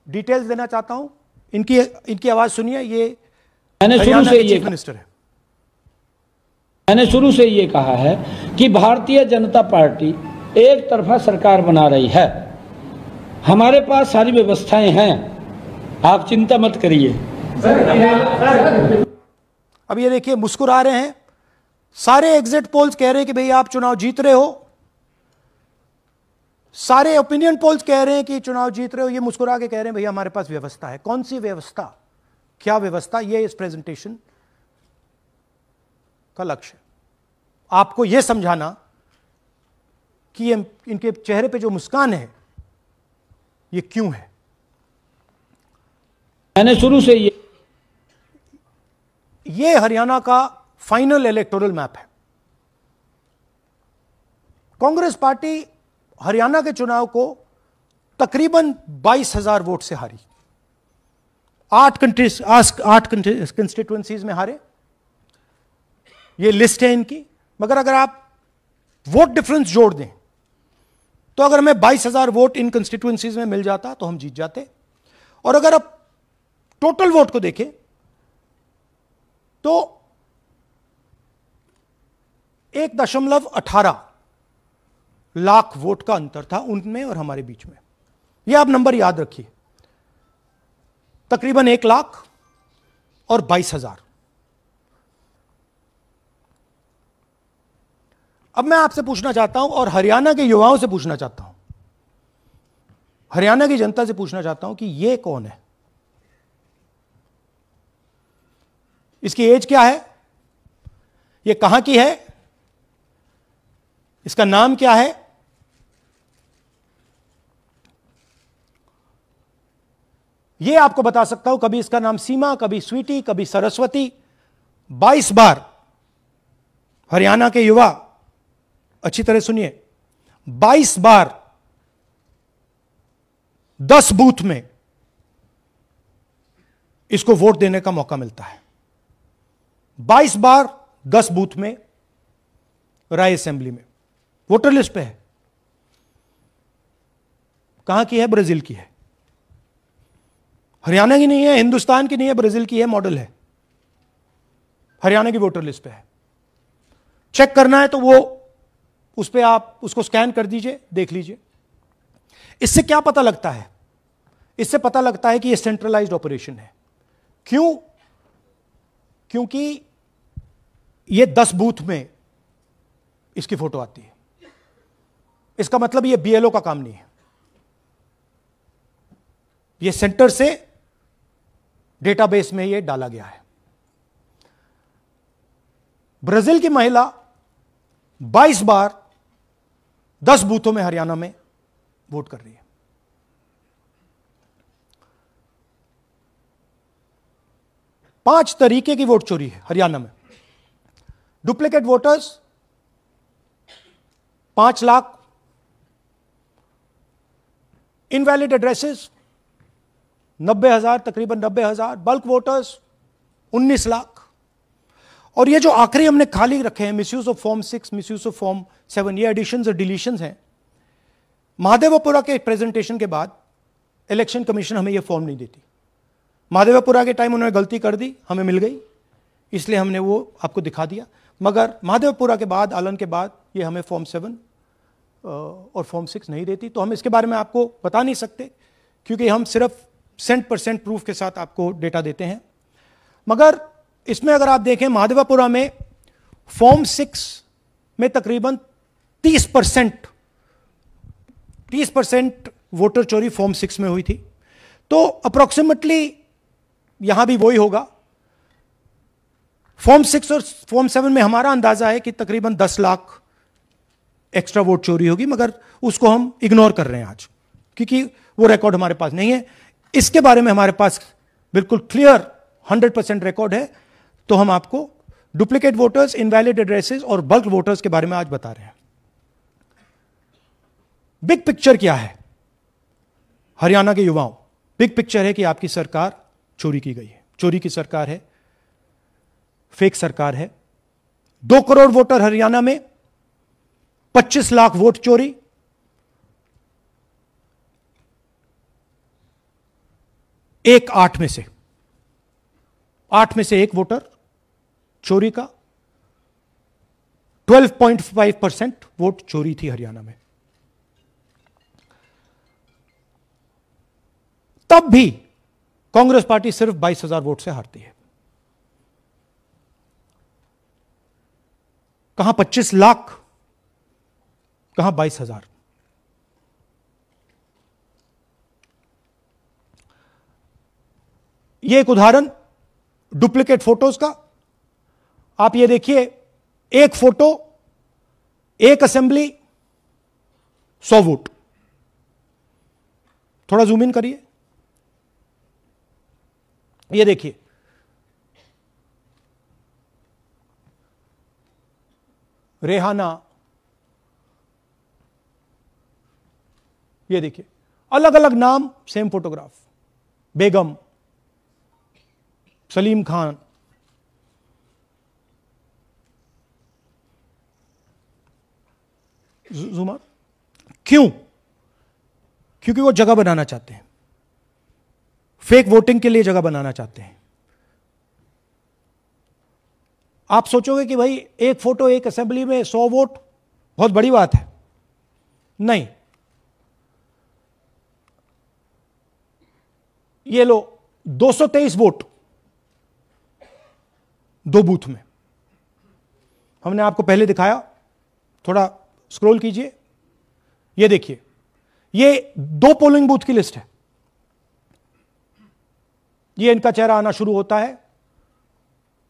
डिटेल्स देना चाहता हूं। इनकी आवाज सुनिए। ये मैंने शुरू से ये चीफ मिनिस्टर है। मैंने शुरू से ये कहा है कि भारतीय जनता पार्टी एक तरफा सरकार बना रही है। हमारे पास सारी व्यवस्थाएं हैं, आप चिंता मत करिए। अब ये देखिए, मुस्कुरा रहे हैं। सारे एग्जिट पोल्स कह रहे हैं कि भाई आप चुनाव जीत रहे हो, सारे ओपिनियन पोल्स कह रहे हैं कि चुनाव जीत रहे हो। ये मुस्कुरा के कह रहे हैं भैया हमारे पास व्यवस्था है। कौन सी व्यवस्था, क्या व्यवस्था, ये इस प्रेजेंटेशन का लक्ष्य है। आपको यह समझाना कि ये इनके चेहरे पे जो मुस्कान है ये क्यों है। मैंने शुरू से ये हरियाणा का फाइनल इलेक्टोरल मैप है। कांग्रेस पार्टी हरियाणा के चुनाव को तकरीबन 22,000 वोट से हारी। 8 कंस्टिट्यूएंसीज में हारे। ये लिस्ट है इनकी। मगर अगर आप वोट डिफरेंस जोड़ दें तो अगर हमें 22,000 वोट इन कंस्टिट्यूएंसीज में मिल जाता तो हम जीत जाते। और अगर आप टोटल वोट को देखें तो 1.18 लाख वोट का अंतर था उनमें और हमारे बीच में। यह आप नंबर याद रखिए, तकरीबन 1 लाख और 22,000। अब मैं आपसे पूछना चाहता हूं और हरियाणा के युवाओं से पूछना चाहता हूं, हरियाणा की जनता से पूछना चाहता हूं कि यह कौन है, इसकी एज क्या है, यह कहां की है, इसका नाम क्या है। यह आपको बता सकता हूं। कभी इसका नाम सीमा, कभी स्वीटी, कभी सरस्वती। 22 बार हरियाणा के युवा, अच्छी तरह सुनिए, 22 बार 10 बूथ में इसको वोट देने का मौका मिलता है। 22 बार 10 बूथ में राय असेंबली में। वोटर लिस्ट पे है। कहां की है? ब्राजील की है। हरियाणा की नहीं है, हिंदुस्तान की नहीं है, ब्राजील की है, मॉडल है। हरियाणा की वोटर लिस्ट पे है। चेक करना है तो वो उस पे आप उसको स्कैन कर दीजिए, देख लीजिए। इससे क्या पता लगता है? इससे पता लगता है कि यह सेंट्रलाइज्ड ऑपरेशन है। क्यों? क्योंकि यह 10 बूथ में इसकी फोटो आती है। इसका मतलब ये बीएलओ का काम नहीं है, ये सेंटर से डेटाबेस में ये डाला गया है। ब्राजील की महिला 22 बार 10 बूथों में हरियाणा में वोट कर रही है। पांच तरीके की वोट चोरी है हरियाणा में। Duplicate voters 5 lakh, invalid addresses 90,000, तकरीबन 90,000, बल्क वोटर्स 19 लाख। और ये जो आखिरी हमने खाली रखे हैं, misuse of form 6, misuse of form 7, ये एडिशंस और डिलीशंस हैं। महादेवपुरा के प्रेजेंटेशन के बाद इलेक्शन कमीशन हमें ये फॉर्म नहीं देती। महादेवपुरा के टाइम उन्होंने गलती कर दी, हमें मिल गई, इसलिए हमने वो आपको दिखा दिया। मगर महादेवपुरा के बाद, आलन के बाद ये हमें फॉर्म 7 और फॉर्म 6 नहीं देती। तो हम इसके बारे में आपको बता नहीं सकते, क्योंकि हम सिर्फ 100% प्रूफ के साथ आपको डेटा देते हैं। मगर इसमें अगर आप देखें, महादेवपुरा में फॉर्म 6 में तकरीबन 30% वोटर चोरी फॉर्म 6 में हुई थी। तो अप्रोक्सीमेटली यहां भी वही होगा। फॉर्म 6 और फॉर्म 7 में हमारा अंदाजा है कि तकरीबन 10 लाख एक्स्ट्रा वोट चोरी होगी, मगर उसको हम इग्नोर कर रहे हैं आज, क्योंकि वो रिकॉर्ड हमारे पास नहीं है। इसके बारे में हमारे पास बिल्कुल क्लियर 100% रिकॉर्ड है। तो हम आपको डुप्लीकेट वोटर्स, इनवैलिड एड्रेसेस और बल्क वोटर्स के बारे में आज बता रहे हैं। बिग पिक्चर क्या है हरियाणा के युवाओं? बिग पिक्चर है कि आपकी सरकार चोरी की गई है, चोरी की सरकार है, फेक सरकार है। 2 करोड़ वोटर हरियाणा में, 25 लाख वोट चोरी। एक 8 में से 1 वोटर चोरी का। 12.5% वोट चोरी थी हरियाणा में। तब भी कांग्रेस पार्टी सिर्फ 22,000 वोट से हारती है। कहां 25 लाख, कहां 22,000। यह एक उदाहरण डुप्लीकेट फोटोज का। आप ये देखिए, एक फोटो, एक असेंबली, 100 वोट। थोड़ा जूम इन करिए, ये देखिए, रेहाना, ये देखिए, अलग अलग नाम, सेम फोटोग्राफ। बेगम, सलीम खान, जुमर। क्यों? क्योंकि वो जगह बनाना चाहते हैं, फेक वोटिंग के लिए जगह बनाना चाहते हैं। आप सोचोगे कि भाई एक फोटो, एक असेंबली में 100 वोट बहुत बड़ी बात है। नहीं, ये लो 223 वोट 2 बूथ में। हमने आपको पहले दिखाया, थोड़ा स्क्रॉल कीजिए, ये देखिए, ये 2 पोलिंग बूथ की लिस्ट है। ये इनका चेहरा आना शुरू होता है।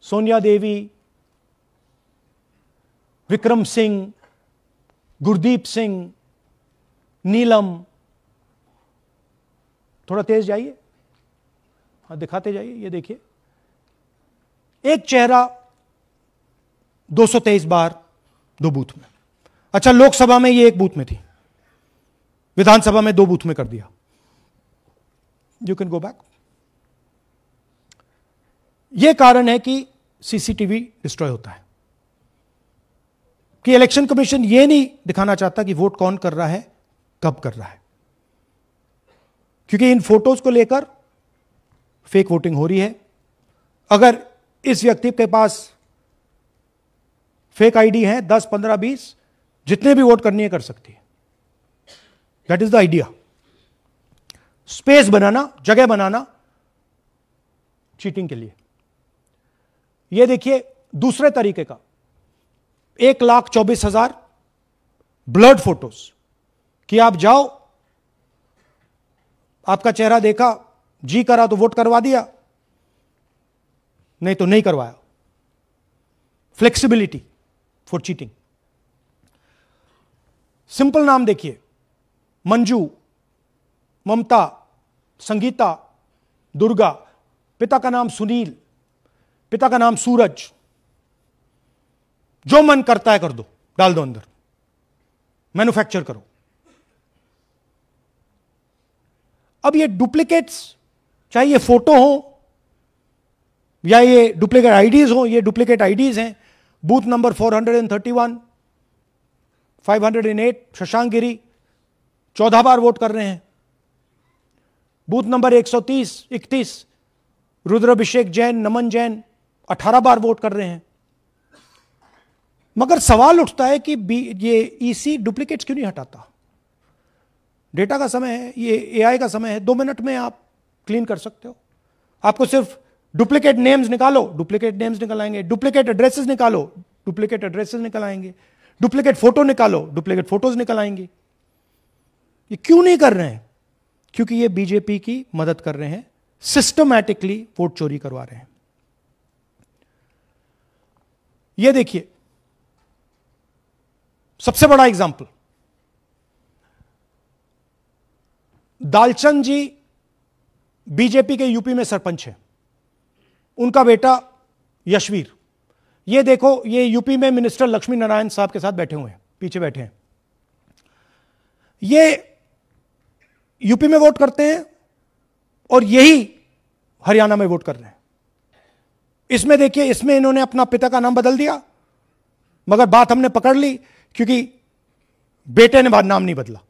सोनिया देवी, विक्रम सिंह, गुरदीप सिंह, नीलम। थोड़ा तेज जाइए, हाँ दिखाते जाइए, ये देखिए, एक चेहरा 223 बार 2 बूथ में। अच्छा, लोकसभा में ये 1 बूथ में थी, विधानसभा में 2 बूथ में कर दिया। You can go back. यह कारण है कि सीसीटीवी डिस्ट्रॉय होता है, कि इलेक्शन कमीशन यह नहीं दिखाना चाहता कि वोट कौन कर रहा है, कब कर रहा है, क्योंकि इन फोटोज को लेकर फेक वोटिंग हो रही है। अगर इस व्यक्ति के पास फेक आईडी है, 10, 15, 20, जितने भी वोट करनी है कर सकती है। That is the idea. Space बनाना, जगह बनाना चीटिंग के लिए। यह देखिए दूसरे तरीके का, 1,24,000 ब्लर्ड फोटोज कि आप जाओ, आपका चेहरा देखा, जी करा तो वोट करवा दिया, नहीं तो नहीं करवाया। Flexibility for cheating. सिंपल नाम देखिए, मंजू, ममता, संगीता, दुर्गा, पिता का नाम सुनील, पिता का नाम सूरज। जो मन करता है कर दो, डाल दो अंदर, मैन्युफैक्चर करो। अब ये डुप्लीकेट्स, चाहे ये फोटो हो या ये डुप्लीकेट आईडीज हो, ये डुप्लीकेट आईडीज हैं। बूथ नंबर 431, 508 शशांक गिरी 14 बार वोट कर रहे हैं। बूथ नंबर 130, 31 रुद्राभिषेक जैन, नमन जैन 18 बार वोट कर रहे हैं। मगर सवाल उठता है कि ये ईसी डुप्लीकेट्स क्यों नहीं हटाता? डेटा का समय है, ये एआई का समय है, 2 मिनट में आप क्लीन कर सकते हो। आपको सिर्फ डुप्लीकेट नेम्स निकालो, डुप्लीकेट नेम्स निकल आएंगे। डुप्लीकेट एड्रेसेस निकालो, डुप्लीकेट एड्रेसेस निकल आएंगे। डुप्लीकेट फोटो निकालो, डुप्लीकेट फोटोज निकल आएंगे। ये क्यों नहीं कर रहे हैं? क्योंकि ये बीजेपी की मदद कर रहे हैं, सिस्टमैटिकली वोट चोरी करवा रहे हैं। ये देखिए सबसे बड़ा एग्जाम्पल, दालचंद जी बीजेपी के यूपी में सरपंच है, उनका बेटा यशवीर। ये देखो, ये यूपी में मिनिस्टर लक्ष्मी नारायण साहब के साथ बैठे हुए हैं, पीछे बैठे हैं। ये यूपी में वोट करते हैं और यही हरियाणा में वोट कर रहे हैं। इसमें देखिए, इसमें इन्होंने अपना पिता का नाम बदल दिया, मगर बात हमने पकड़ ली क्योंकि बेटे ने नाम नहीं बदला।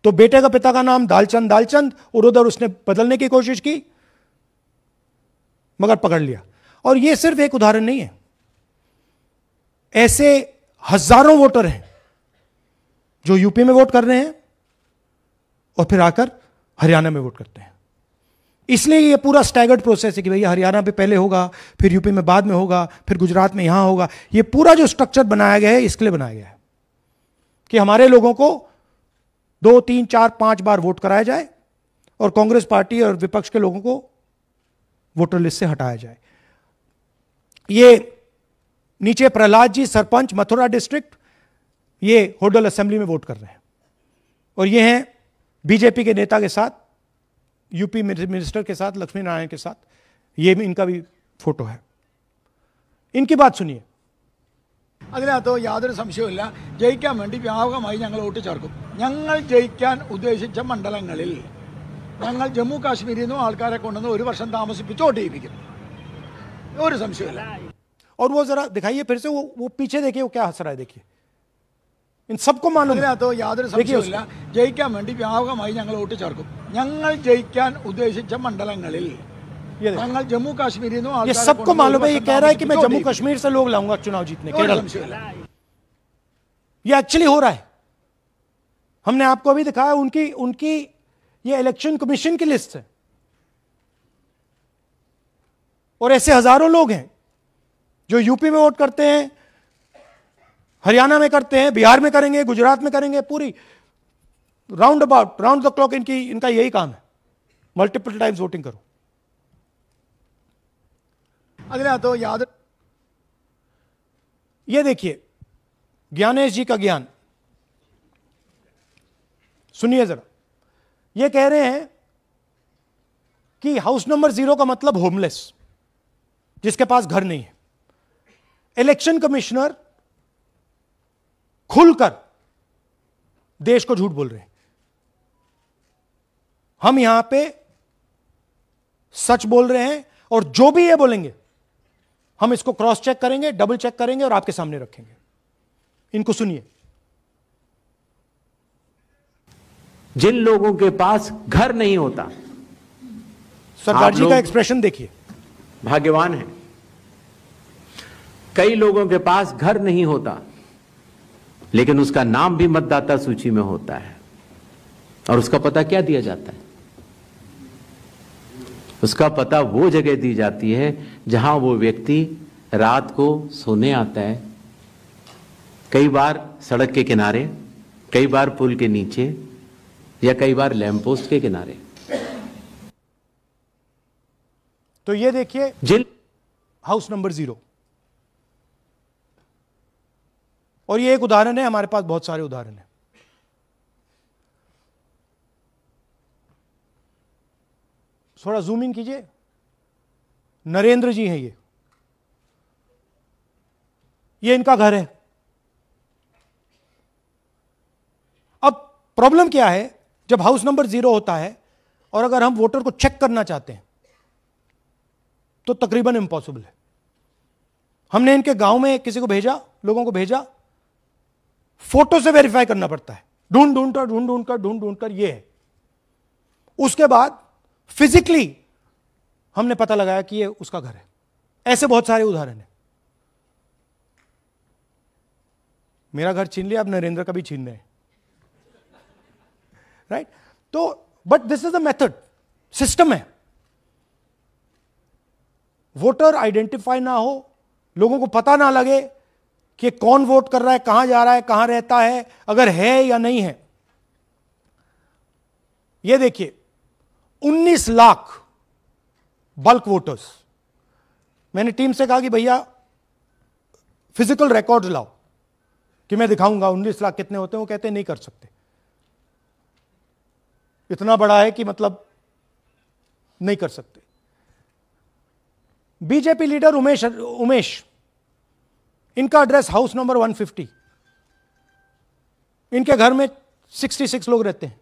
तो बेटे का पिता का नाम दालचंद और उधर उसने बदलने की कोशिश की, मगर पकड़ लिया। और यह सिर्फ एक उदाहरण नहीं है, ऐसे हजारों वोटर हैं जो यूपी में वोट कर रहे हैं और फिर आकर हरियाणा में वोट करते हैं। इसलिए ये पूरा स्टैगर्ड प्रोसेस है कि भैया हरियाणा पे पहले होगा, फिर यूपी में बाद में होगा, फिर गुजरात में यहां होगा। ये पूरा जो स्ट्रक्चर बनाया गया है इसके लिए बनाया गया है कि हमारे लोगों को 2, 3, 4, 5 बार वोट कराया जाए और कांग्रेस पार्टी और विपक्ष के लोगों को वोटर लिस्ट से हटाया जाए। ये नीचे प्रहलाद जी, सरपंच मथुरा डिस्ट्रिक्ट, ये होडल असेंबली में वोट कर रहे हैं और ये हैं बीजेपी के नेता के साथ, यूपी मिनिस्टर के साथ, लक्ष्मी नारायण के साथ। ये इनका भी फोटो है। इनकी बात सुनिए। അതിനകത്ത് യാതൊരു സംശയവുമില്ല, ജയിക്കാൻ വേണ്ടി വ്യാപകമായി ഞങ്ങൾ വോട്ട് ചേർക്കും. ഞങ്ങൾ ജയിക്കാൻ ഉദ്ദേശിച്ച മണ്ഡലങ്ങളിൽ ഞങ്ങൾ ജമ്മു കാശ്മീരിൽ നിന്നും ആൾക്കാരെ കൊണ്ടുവന്ന് 1 വർഷം താമസിപ്പിച്ച് വോട്ട് ചെയ്യിപ്പിക്കും. ഒരു സംശയമില്ല. और वो जरा दिखाइए फिर से, वो पीछे देखिए, वो क्या हंस रहा है, देखिए। इन सबको मालूम है। അതിനകത്ത് യാതൊരു സംശയവുമില്ല, ജയിക്കാൻ വേണ്ടി വ്യാപകമായി ഞങ്ങൾ വോട്ട് ചേർക്കും. ഞങ്ങൾ ജയിക്കാൻ ഉദ്ദേശിച്ച മണ്ഡലങ്ങളിൽ ഞങ്ങൾ ജമ്മു കാശ്മീരിൽ നിന്നും ये सबको मालूम है। ये कह रहा है कि मैं जम्मू कश्मीर से लोग लाऊंगा चुनाव जीतने, केरल। ये एक्चुअली हो रहा है। हमने आपको अभी दिखाया, उनकी ये इलेक्शन कमीशन की लिस्ट है और ऐसे हजारों लोग हैं जो यूपी में वोट करते हैं, हरियाणा में करते हैं, बिहार में करेंगे, गुजरात में करेंगे, पूरी round about, round the clock इनका यही काम है, मल्टीपल टाइम्स वोटिंग करो। ये देखिए ज्ञानेश जी का ज्ञान, सुनिए जरा। ये कह रहे हैं कि हाउस नंबर 0 का मतलब होमलेस, जिसके पास घर नहीं है। इलेक्शन कमिश्नर खुलकर देश को झूठ बोल रहे हैं। हम यहां पे सच बोल रहे हैं और जो भी ये बोलेंगे हम इसको क्रॉस चेक करेंगे, डबल चेक करेंगे और आपके सामने रखेंगे। इनको सुनिए। जिन लोगों के पास घर नहीं होता, सरदार जी का एक्सप्रेशन देखिए, भाग्यवान है। कई लोगों के पास घर नहीं होता लेकिन उसका नाम भी मतदाता सूची में होता है और उसका पता क्या दिया जाता है? उसका पता वो जगह दी जाती है जहां वो व्यक्ति रात को सोने आता है कई बार सड़क के किनारे, कई बार पुल के नीचे या कई बार लैंप पोस्ट के किनारे। तो ये देखिए जिन हाउस नंबर 0, और ये एक उदाहरण है, हमारे पास बहुत सारे उदाहरण हैं। थोड़ा जूम इन कीजिए। नरेंद्र जी हैं ये इनका घर है। अब प्रॉब्लम क्या है, जब हाउस नंबर 0 होता है और अगर हम वोटर को चेक करना चाहते हैं तो तकरीबन इम्पॉसिबल है। हमने इनके गांव में किसी को भेजा, लोगों को भेजा, फोटो से वेरीफाई करना पड़ता है, ढूंढ कर ये है। उसके बाद फिजिकली हमने पता लगाया कि ये उसका घर है। ऐसे बहुत सारे उदाहरण हैं। मेरा घर छीन लिया, अब नरेंद्र का भी छीन रहे हैं, राइट? तो but this is the method, system है। वोटर आइडेंटिफाई ना हो, लोगों को पता ना लगे कि कौन वोट कर रहा है, कहां जा रहा है, कहां रहता है, अगर है या नहीं है। यह देखिए 19 लाख बल्क वोटर्स। मैंने टीम से कहा कि भैया फिजिकल रिकॉर्ड लाओ कि मैं दिखाऊंगा 19 लाख कितने होते हैं। वो कहते नहीं कर सकते, इतना बड़ा है कि मतलब नहीं कर सकते। बीजेपी लीडर उमेश, इनका एड्रेस हाउस नंबर 150। इनके घर में 66 लोग रहते हैं।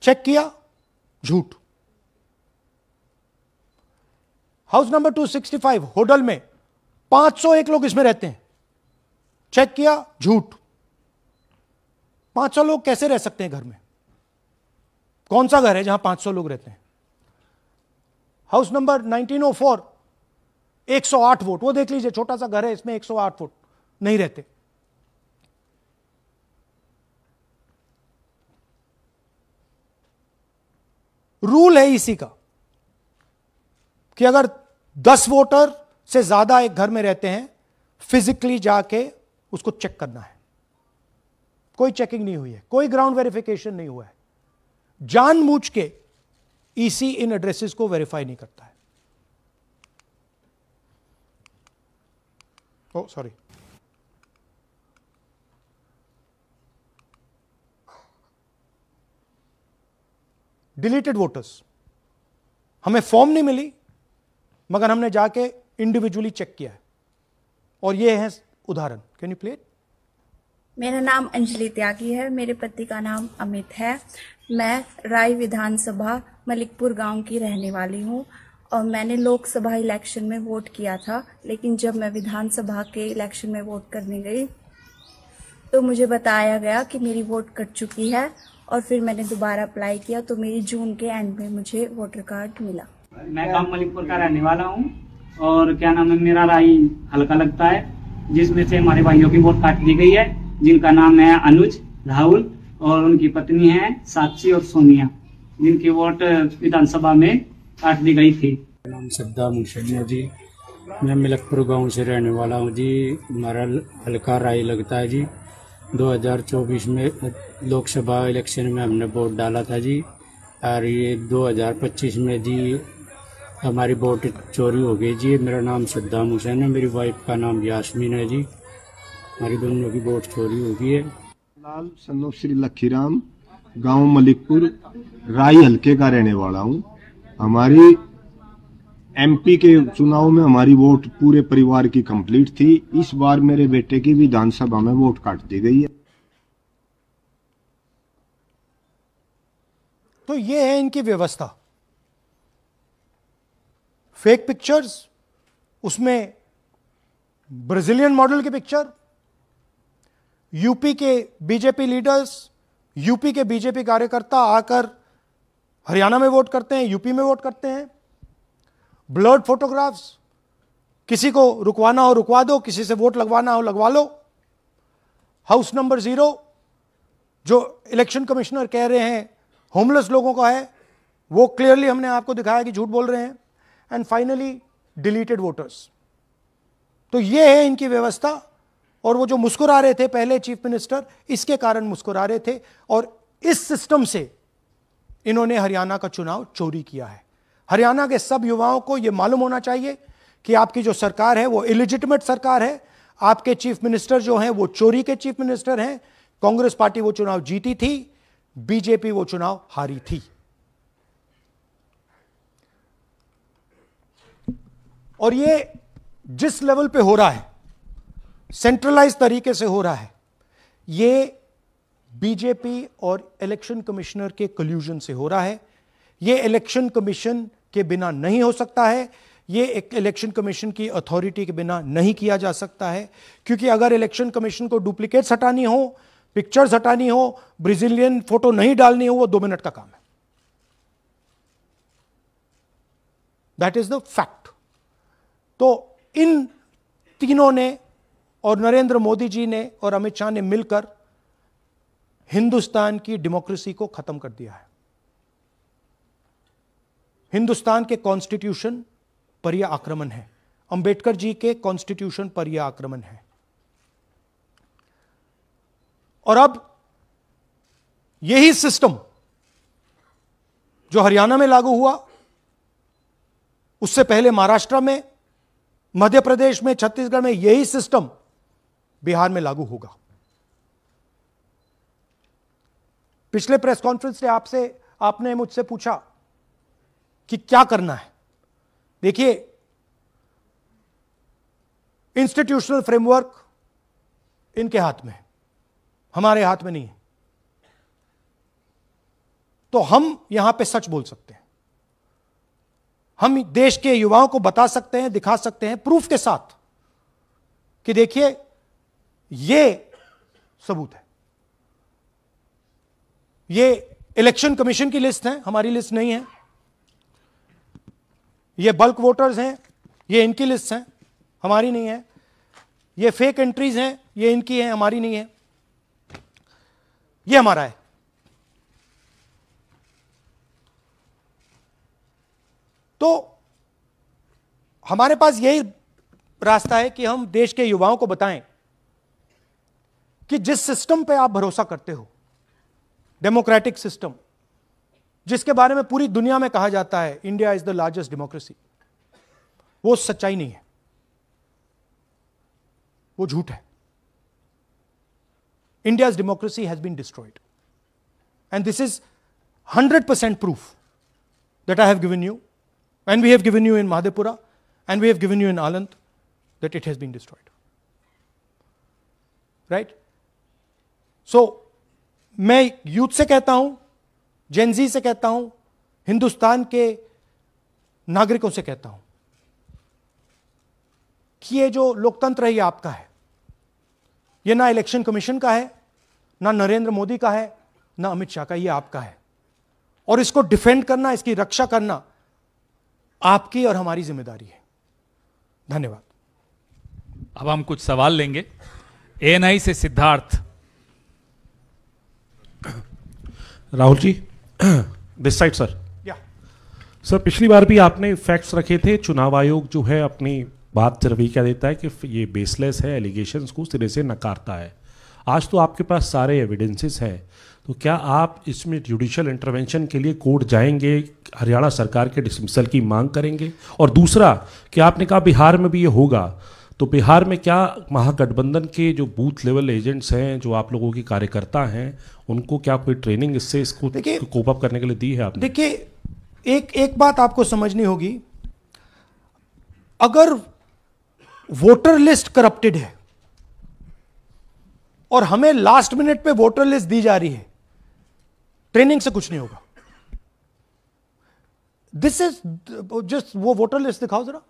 चेक किया, झूठ। हाउस नंबर 265 होटल में 501 लोग इसमें रहते हैं। चेक किया, झूठ। 500 लोग कैसे रह सकते हैं घर में? कौन सा घर है जहां 500 लोग रहते हैं? House number 1904 108 vote. वो देख लीजिए, छोटा सा घर है, इसमें 108 वोट नहीं रहते। रूल है इसी का कि अगर 10 वोटर से ज्यादा एक घर में रहते हैं, फिजिकली जाके उसको चेक करना है। कोई चेकिंग नहीं हुई है, कोई ग्राउंड वेरिफिकेशन नहीं हुआ है। जानबूझ के ईसी इन एड्रेसेस को वेरीफाई नहीं करता है। ओ सॉरी, डिलीटेड वोटर्स। हमें फॉर्म नहीं मिली, मगर हमने जाके इंडिविजुअली चेक किया है, और ये है उदाहरण। Can you play it? मेरा नाम अंजलि त्यागी है, मेरे पति का नाम अमित है। मैं राय विधानसभा मलिकपुर गांव की रहने वाली हूं, और मैंने लोकसभा इलेक्शन में वोट किया था। लेकिन जब मैं विधानसभा के इलेक्शन में वोट करने गई तो मुझे बताया गया कि मेरी वोट कट चुकी है, और फिर मैंने दोबारा अप्लाई किया तो मेरी जून के एंड में मुझे वोटर कार्ड मिला। मैं गांव मलिकपुर का रहने वाला हूं, और क्या नाम है, मेरा राय हल्का लगता है, जिसमें से हमारे भाइयों की वोट काट दी गई है, जिनका नाम है अनुज, राहुल, और उनकी पत्नी है साक्षी और सोनिया, जिनकी वोट विधानसभा में काट दी गई थी। नाम सद्दाम हुसैन जी, मैं मलिकपुर गांव से रहने वाला हूं जी। हमारा हल्का राय लगता है जी। 2024 में लोकसभा इलेक्शन में हमने वोट डाला था जी, और ये 2025 में जी हमारी वोट चोरी हो गई जी। मेरा नाम सद्दाम हुसैन है, मेरी वाइफ का नाम यास्मीन है जी। हमारी दोनों की वोट चोरी हो गई है। लाल सन्नो श्री लखीराम, गांव मलिकपुर, राय हल्के का रहने वाला हूं। हमारी एमपी के चुनाव में हमारी वोट पूरे परिवार की कंप्लीट थी। इस बार मेरे बेटे की विधानसभा में वोट काट दी गई है। तो ये है इनकी व्यवस्था। फेक पिक्चर्स, उसमें ब्राजीलियन मॉडल की पिक्चर, यूपी के बीजेपी लीडर्स, यूपी के बीजेपी कार्यकर्ता आकर हरियाणा में वोट करते हैं, यूपी में वोट करते हैं। ब्लर्ड फोटोग्राफ्स, किसी को रुकवाना हो रुकवा दो, किसी से वोट लगवाना हो लगवा लो। हाउस नंबर 0 जो इलेक्शन कमिश्नर कह रहे हैं होमलेस लोगों का है, वो क्लियरली हमने आपको दिखाया कि झूठ बोल रहे हैं। And finally deleted voters. तो ये है इनकी व्यवस्था, और वो जो मुस्कुरा रहे थे पहले चीफ मिनिस्टर, इसके कारण मुस्कुरा रहे थे, और इस सिस्टम से इन्होंने हरियाणा का चुनाव चोरी किया है। हरियाणा के सब युवाओं को यह मालूम होना चाहिए कि आपकी जो सरकार है वो इलिजिटिमेट सरकार है, आपके चीफ मिनिस्टर जो हैं वो चोरी के चीफ मिनिस्टर हैं। कांग्रेस पार्टी वो चुनाव जीती थी, बीजेपी वो चुनाव हारी थी। और ये जिस लेवल पे हो रहा है, सेंट्रलाइज तरीके से हो रहा है, ये बीजेपी और इलेक्शन कमिश्नर के कल्यूजन से हो रहा है। ये इलेक्शन कमीशन के बिना नहीं हो सकता है, ये एक इलेक्शन कमीशन की अथॉरिटी के बिना नहीं किया जा सकता है, क्योंकि अगर इलेक्शन कमीशन को डुप्लीकेट्स हटानी हो, पिक्चर्स हटानी हो, ब्राजीलियन फोटो नहीं डालनी हो, वो 2 मिनट का काम है। That is the fact. तो इन तीनों ने और नरेंद्र मोदी जी ने और अमित शाह ने मिलकर हिंदुस्तान की डेमोक्रेसी को खत्म कर दिया है। हिंदुस्तान के कॉन्स्टिट्यूशन पर यह आक्रमण है, अंबेडकर जी के कॉन्स्टिट्यूशन पर यह आक्रमण है। और अब यही सिस्टम जो हरियाणा में लागू हुआ, उससे पहले महाराष्ट्र में, मध्य प्रदेश में, छत्तीसगढ़ में, यही सिस्टम बिहार में लागू होगा। पिछले प्रेस कॉन्फ्रेंस से आपने मुझसे पूछा कि क्या करना है। देखिए, इंस्टीट्यूशनल फ्रेमवर्क इनके हाथ में है, हमारे हाथ में नहीं है। तो हम यहां पे सच बोल सकते हैं, हम देश के युवाओं को बता सकते हैं, दिखा सकते हैं प्रूफ के साथ कि देखिए ये सबूत है। ये इलेक्शन कमीशन की लिस्ट है, हमारी लिस्ट नहीं है। ये बल्क वोटर्स हैं, ये इनकी लिस्ट हैं, हमारी नहीं है। ये फेक एंट्रीज हैं, ये इनकी हैं, हमारी नहीं है। ये हमारा है। तो हमारे पास यही रास्ता है कि हम देश के युवाओं को बताएं कि जिस सिस्टम पे आप भरोसा करते हो, डेमोक्रेटिक सिस्टम, जिसके बारे में पूरी दुनिया में कहा जाता है India is the largest democracy, वो सच्चाई नहीं है, वो झूठ है। India's democracy has been destroyed. And this is 100% proof that I have given you, and we have given you in Madhepura, and we have given you in Aland, that it has been destroyed. Right? So, मैं youth से कहता हूं, Gen Z से कहता हूं, हिंदुस्तान के नागरिकों से कहता हूं कि ये जो लोकतंत्र है ये आपका है। ये ना इलेक्शन कमीशन का है, ना नरेंद्र मोदी का है, ना अमित शाह का, ये आपका है। और इसको डिफेंड करना, इसकी रक्षा करना आपकी और हमारी जिम्मेदारी है। धन्यवाद। अब हम कुछ सवाल लेंगे। एएनआई से Siddharth. Rahul ji, this side sir. Sir, पिछली बार भी आपने फैक्ट्स रखे थे, चुनाव आयोग जो है अपनी बात रवैया क्या देता है कि ये बेसलेस है, एलिगेशंस को सिरे से नकारता है। आज तो आपके पास सारे एविडेंसेस हैं, तो क्या आप इसमें जुडिशियल इंटरवेंशन के लिए कोर्ट जाएंगे, हरियाणा सरकार के डिसमिसल की मांग करेंगे? और दूसरा, कि आपने कहा बिहार में भी ये होगा, तो बिहार में क्या महागठबंधन के जो बूथ लेवल एजेंट्स हैं, जो आप लोगों के कार्यकर्ता हैं, उनको क्या कोई ट्रेनिंग इससे इसको कोप अप करने के लिए दी है आपने? देखिए, एक बात आपको समझनी होगी, अगर वोटर लिस्ट करप्टेड है और हमें लास्ट मिनट पे वोटर लिस्ट दी जा रही है, ट्रेनिंग से कुछ नहीं होगा। दिस इज जस्ट, वो वोटर लिस्ट दिखाओ जरा।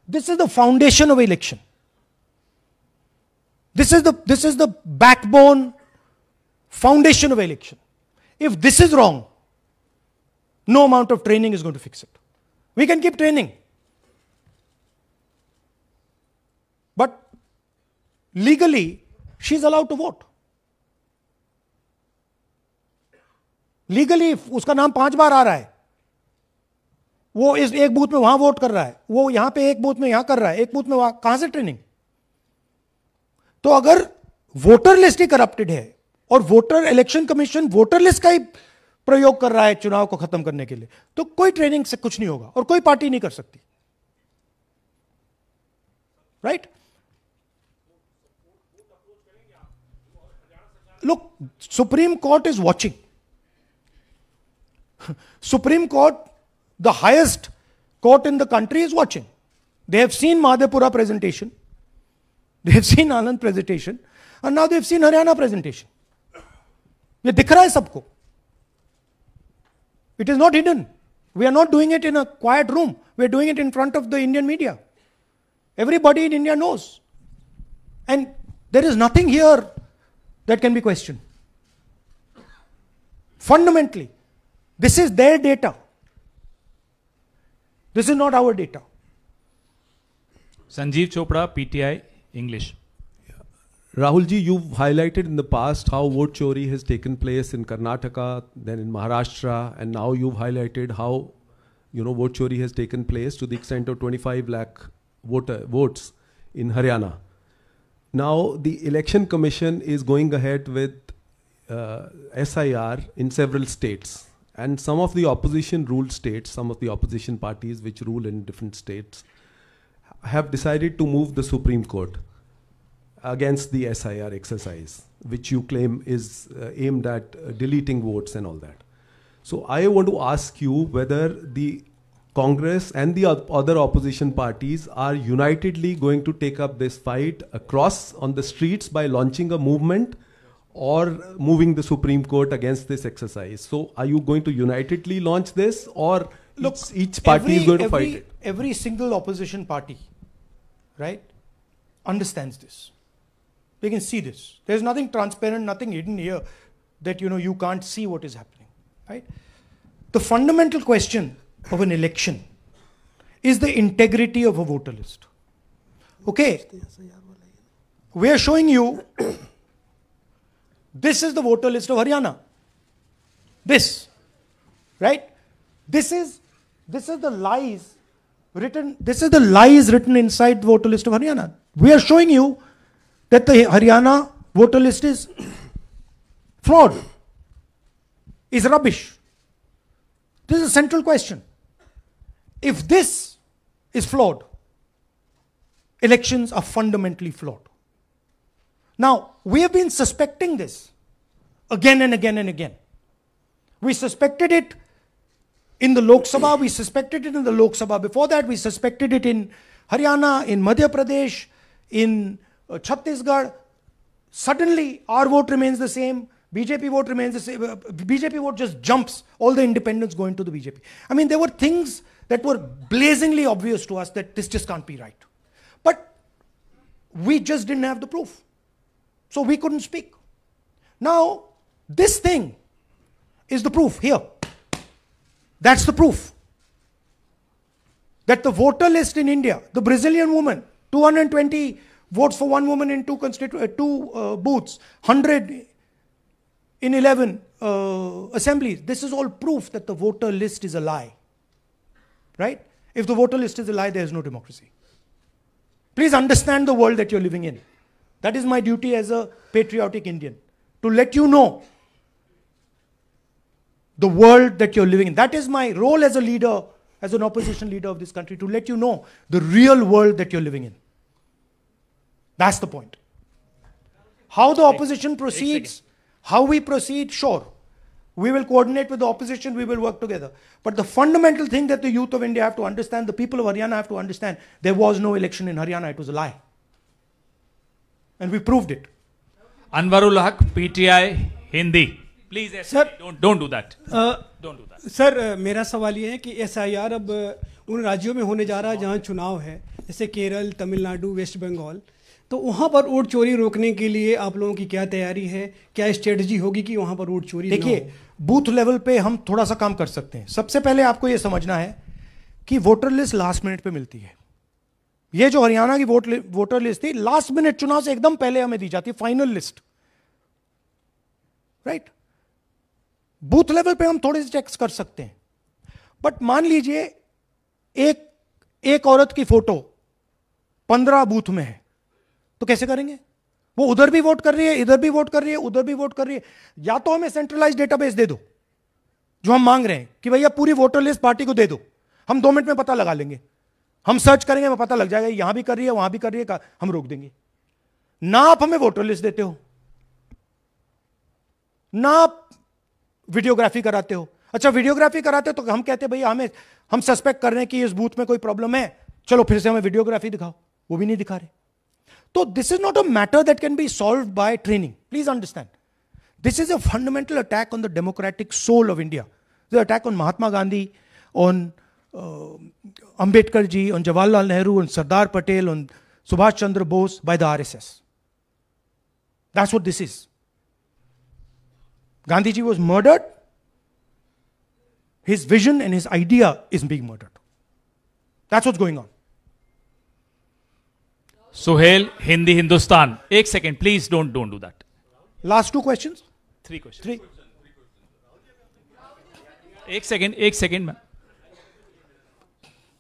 This is the foundation of election. This is the backbone foundation of election. If this is wrong, no amount of training is going to fix it. We can keep training, but legally she is allowed to vote. Legally, if उसका नाम 5 बार आ रहा है, वो इस एक booth में वहां vote कर रहा है, वो यहां पे एक बूथ में यहां कर रहा है, एक बूथ में वहां, कहां से ट्रेनिंग? तो अगर वोटर लिस्ट ही करप्टेड है और voter election commission voter list का ही प्रयोग कर रहा है चुनाव को खत्म करने के लिए, तो कोई ट्रेनिंग से कुछ नहीं होगा और कोई पार्टी नहीं कर सकती, right? Look, Supreme Court is watching. Supreme Court, the highest court in the country, is watching. They have seen Madhepura presentation. They have seen Anand presentation. And now they have seen Haryana presentation. ये दिख रहा है सबको. It is not hidden. We are not doing it in a quiet room. We are doing it in front of the Indian media. Everybody in India knows. And there is nothing here that can be questioned. Fundamentally, this is their data. This is not our data. Sanjeev Chopra, PTI, English. Rahul ji, you've highlighted in the past how vote chori has taken place in Karnataka, then in Maharashtra, and now you've highlighted how, vote chori has taken place to the extent of 25 lakh votes in Haryana. Now, the Election Commission is going ahead with SIR in several states. And some of the opposition ruled states, some of the opposition parties which rule in different states, have decided to move the Supreme Court against the SIR exercise, which you claim is aimed at deleting votes and all that. So I want to ask you whether the Congress and the other opposition parties are unitedly going to take up this fight across on the streets by launching a movement or moving the Supreme Court against this exercise. So are you going to unitedly launch this, or look, each party is going to fight it? Every single opposition party, right, understands this. They can see this. There's nothing transparent, nothing hidden here that you can't see what is happening, right? The fundamental question of an election is the integrity of a voter list. Okay, we are showing you this is the voter list of Haryana. This, right? This is the lies written. This is the lies written inside the voter list of Haryana. We are showing you that the Haryana voter list is flawed, is rubbish. This is a central question. If this is flawed, elections are fundamentally flawed. Now, we have been suspecting this again and again and again. We suspected it in the Lok Sabha, we suspected it in the Lok Sabha before that, we suspected it in Haryana, in Madhya Pradesh, in Chhattisgarh. Suddenly, our vote remains the same, BJP vote remains the same, BJP vote just jumps, all the independents go into the BJP. I mean, there were things that were blazingly obvious to us that this just can't be right. But we just didn't have the proof. So we couldn't speak. Now, this thing is the proof here. That's the proof. That the voter list in India, the Brazilian woman, 220 votes for one woman in two booths, 100 in 11 assemblies. This is all proof that the voter list is a lie. Right? If the voter list is a lie, there is no democracy. Please understand the world that you're living in. That is my duty as a patriotic Indian, to let you know the world that you're living in. That is my role as a leader, as an opposition leader of this country, to let you know the real world that you're living in. That's the point. How the opposition proceeds, how we proceed, sure. We will coordinate with the opposition, we will work together. But the fundamental thing that the youth of India have to understand, the people of Haryana have to understand, there was no election in Haryana, it was a lie. And we proved it. Anwarul Haq, PTI, Hindi. Please, Sir, don't do that. Don't do that. Sir मेरा सवाल ये है कि SIR अब उन राज्यों में होने जा रहा है जहाँ चुनाव है, जैसे केरल, तमिलनाडु, वेस्ट बंगाल, तो वहाँ पर वोट चोरी रोकने के लिए आप लोगों की क्या तैयारी है, क्या स्ट्रेटजी होगी कि वहाँ पर वोट चोरी ना हो? देखिए, बूथ लेवल पे हम थोड़ा सा काम कर सकते हैं. सबसे पहले आपको ये समझना है कि वोटर लिस्ट लास्ट मिनट पे मिलती है. ये जो हरियाणा की वोटर लिस्ट थी, लास्ट मिनट चुनाव से एकदम पहले हमें दी जाती है final list. Right? Booth level पे हम थोड़े से चेक्स कर सकते हैं. बट मान लीजिए एक औरत की फोटो 15 बूथ में है, तो कैसे करेंगे? वो उधर भी वोट कर रही है, इधर भी वोट कर रही है, उधर भी वोट कर रही है। या तो हमें सेंट्रलाइज डेटाबेस दे दो, जो हम मांग रहे हैं कि भैया पूरी वोटर लिस्ट पार्टी को दे दो, हम 2 मिनट में पता लगा लेंगे, हम सर्च करेंगे, हमें पता लग जाएगा यहां भी कर रही है, वहां भी कर रही है, हम रोक देंगे। ना आप हमें वोटर लिस्ट देते हो, ना आप वीडियोग्राफी कराते हो। अच्छा, वीडियोग्राफी कराते हो तो हम कहते हैं भैया हम सस्पेक्ट कर रहे हैं कि इस बूथ में कोई प्रॉब्लम है, चलो फिर से हमें वीडियोग्राफी दिखाओ, वो भी नहीं दिखा रहे। तो this is not a matter that can be solve by training, please understand. This is a fundamental attack on the democratic soul of India, the attack on Mahatma Gandhi, on Ambedkar ji, on Jawaharlal Nehru, on Sardar Patel, on Subhash Chandra Bose by the RSS. That's what this is. Gandhi ji was murdered. His vision and his idea is being murdered. That's what's going on. Suhail, Hindi Hindustan. Ek second, please don't do that. Last 2 questions? 3 questions. 3. एक second ma'am,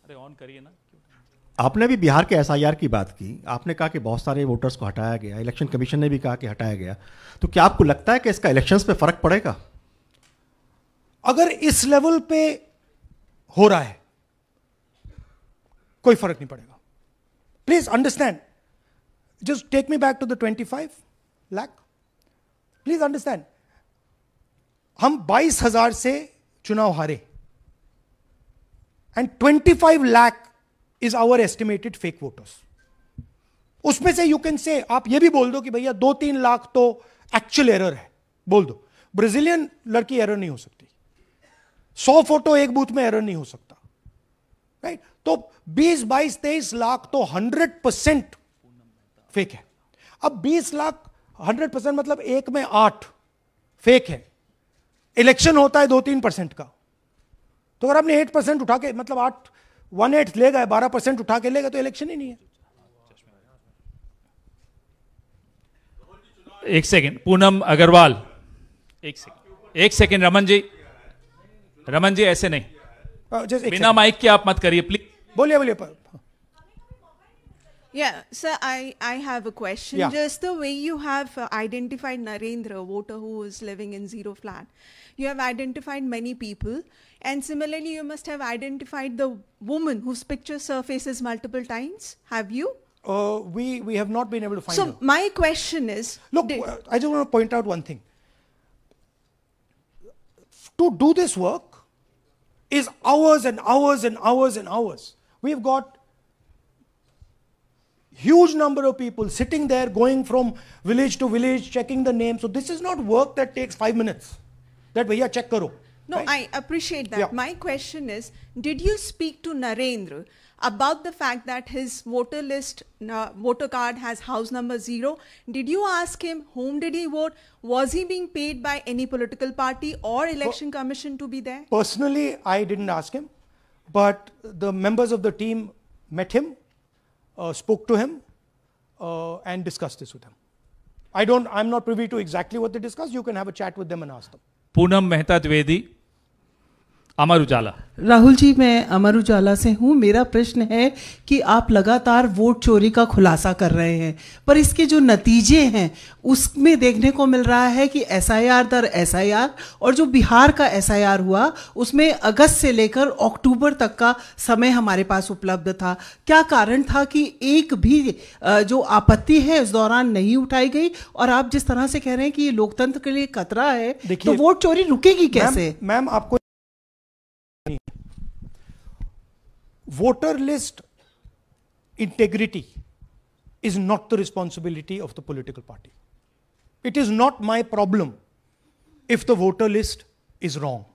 अरे on करिए ना। आपने भी बिहार के SIR की बात की, आपने कहा कि बहुत सारे वोटर्स को हटाया गया, इलेक्शन कमीशन ने भी कहा कि हटाया गया, तो क्या आपको लगता है कि इसका इलेक्शंस पे फर्क पड़ेगा? अगर इस लेवल पे हो रहा है कोई फर्क नहीं पड़ेगा। Please understand, just take me back to the 25 lakh. Please understand, हम 22,000 से चुनाव हारे and 25 lakh is our estimated fake voters. उसमें से यू कैन से, आप ये भी बोल दो कि भैया 2-3 लाख तो एक्चुअल एरर है, बोल दो। ब्राजीलियन लड़की एरर नहीं हो सकती, 100 फोटो एक बूथ में एरर नहीं हो सकता, राइट? तो 20, 22, 23 लाख तो 100% फेक है। अब 20 लाख 100% मतलब 1 में 8 फेक है। इलेक्शन होता है 2-3% का, तो अगर आपने 8% उठा के, मतलब 1/8 ले गए, 12% उठा के ले गए, तो इलेक्शन ही नहीं है। एक सेकंड, पूनम अग्रवाल, एक सेकंड रमन जी ऐसे नहीं, बिना माइक के आप मत करिए प्लीज। बोलिए। Yeah, sir, I have a question. Yeah. Just the way you have identified Narendra, a voter who is living in zero flat, you have identified many people, and similarly you must have identified the woman whose picture surfaces multiple times. Have you? We have not been able to find her. So my question is, look, I just want to point out one thing. To do this work is hours and hours and hours and hours. We've got huge number of people sitting there, going from village to village, checking the names. So this is not work that takes 5 minutes. That bhaiya check karo. no, right? I appreciate that. Yeah. My question is, did you speak to Narendra about the fact that his voter list, voter card has house number 0? Did you ask him whom did he vote? Was he being paid by any political party or election commission to be there? Personally, I didn't ask him, but the members of the team met him, spoke to him, and discussed this with him. I'm not privy to exactly what they discussed. You can have a chat with them and ask them. Poonam Mehta Dwivedi, Amar Ujala. Rahul ji, मैं अमर उजाला से हूँ। मेरा प्रश्न है कि आप लगातार vote चोरी का खुलासा कर रहे हैं, पर इसके जो नतीजे हैं उसमें देखने को मिल रहा है कि एसआईआर दर एसआईआर, और जो बिहार का एसआईआर हुआ उसमें अगस्त से लेकर अक्टूबर तक का समय हमारे पास उपलब्ध था। क्या कारण था कि एक भी जो आपत्ति है उस दौरान नहीं उठाई गई? और आप जिस तरह से कह रहे हैं कि ये लोकतंत्र के लिए खतरा है, तो वोट चोरी रुकेगी कैसे? मैम, आपको voter list integrity is not the responsibility of the political party. It is not my problem if the voter list is wrong.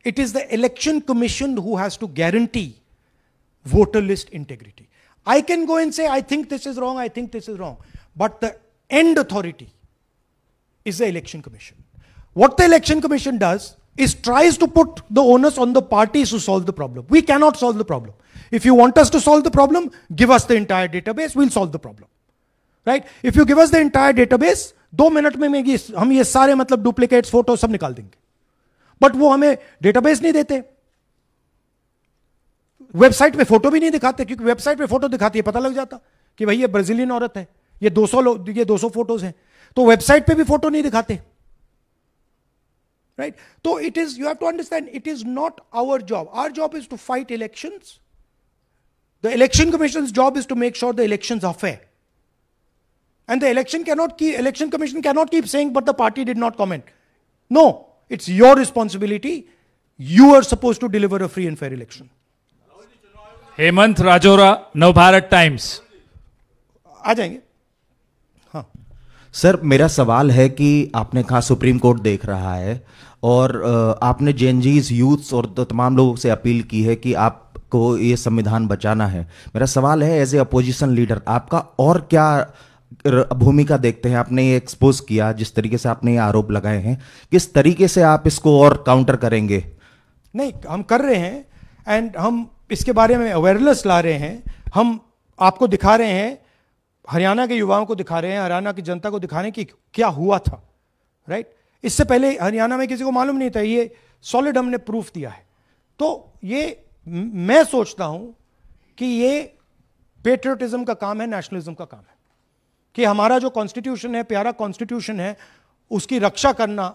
It is the election commission who has to guarantee voter list integrity. I can go and say, I think this is wrong, I think this is wrong. But the end authority is the election commission. What the election commission does is tries to put the onus on the parties to solve the problem. We cannot solve the problem. If you want us to solve the problem, give us the entire database, we'll solve the problem. Right? If you give us the entire database, 2 minute में हम ये सारे मतलब duplicates, photo सब निकाल देंगे. But वो हमें database नहीं देते. वेबसाइट पे फोटो भी नहीं दिखाते, क्योंकि वेबसाइट पे फोटो दिखाती है पता लग जाता कि भाई ये ब्राजीलियन औरत है, ये 200 फोटोज हैं, तो वेबसाइट पे भी फोटो नहीं दिखाते, राइट? तो it is, you have to understand, it is not our job. Our job is to fight elections. The election commission's job is to make sure the elections are fair. And the election commission cannot keep saying, but the party did not comment. No, it's your responsibility. You are supposed to deliver a free and fair election. Hemant Rajoura, Navbharat Times. आ जाएंगे. हाँ sir, मेरा सवाल है कि आपने कहा supreme court देख रहा है, और आपने जेएनजीज, यूथ्स और तमाम लोगों से अपील की है कि आप को ये संविधान बचाना है. मेरा सवाल है, एज ए अपोजिशन लीडर आपका और क्या भूमिका देखते हैं? आपने ये एक्सपोज किया, जिस तरीके से आपने ये आरोप लगाए हैं, किस तरीके से आप इसको और काउंटर करेंगे? नहीं, हम कर रहे हैं, एंड हम इसके बारे में अवेयरनेस ला रहे हैं. हम आपको दिखा रहे हैं, हरियाणा के युवाओं को दिखा रहे हैं, हरियाणा की जनता को दिखा रहे हैं कि क्या हुआ था, राइट? इससे पहले हरियाणा में किसी को मालूम नहीं था, ये सॉलिड हमने प्रूफ दिया है. तो ये मैं सोचता हूं कि ये पेट्रियटिज्म का काम है, नेशनलिज्म का काम है, कि हमारा जो कॉन्स्टिट्यूशन है, प्यारा कॉन्स्टिट्यूशन है, उसकी रक्षा करना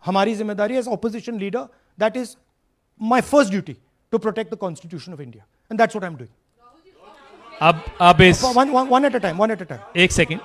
हमारी जिम्मेदारी as opposition leader. That is my first duty, to protect the constitution of India, and that's what I am doing. अब इस one at a time. एक सेकेंड.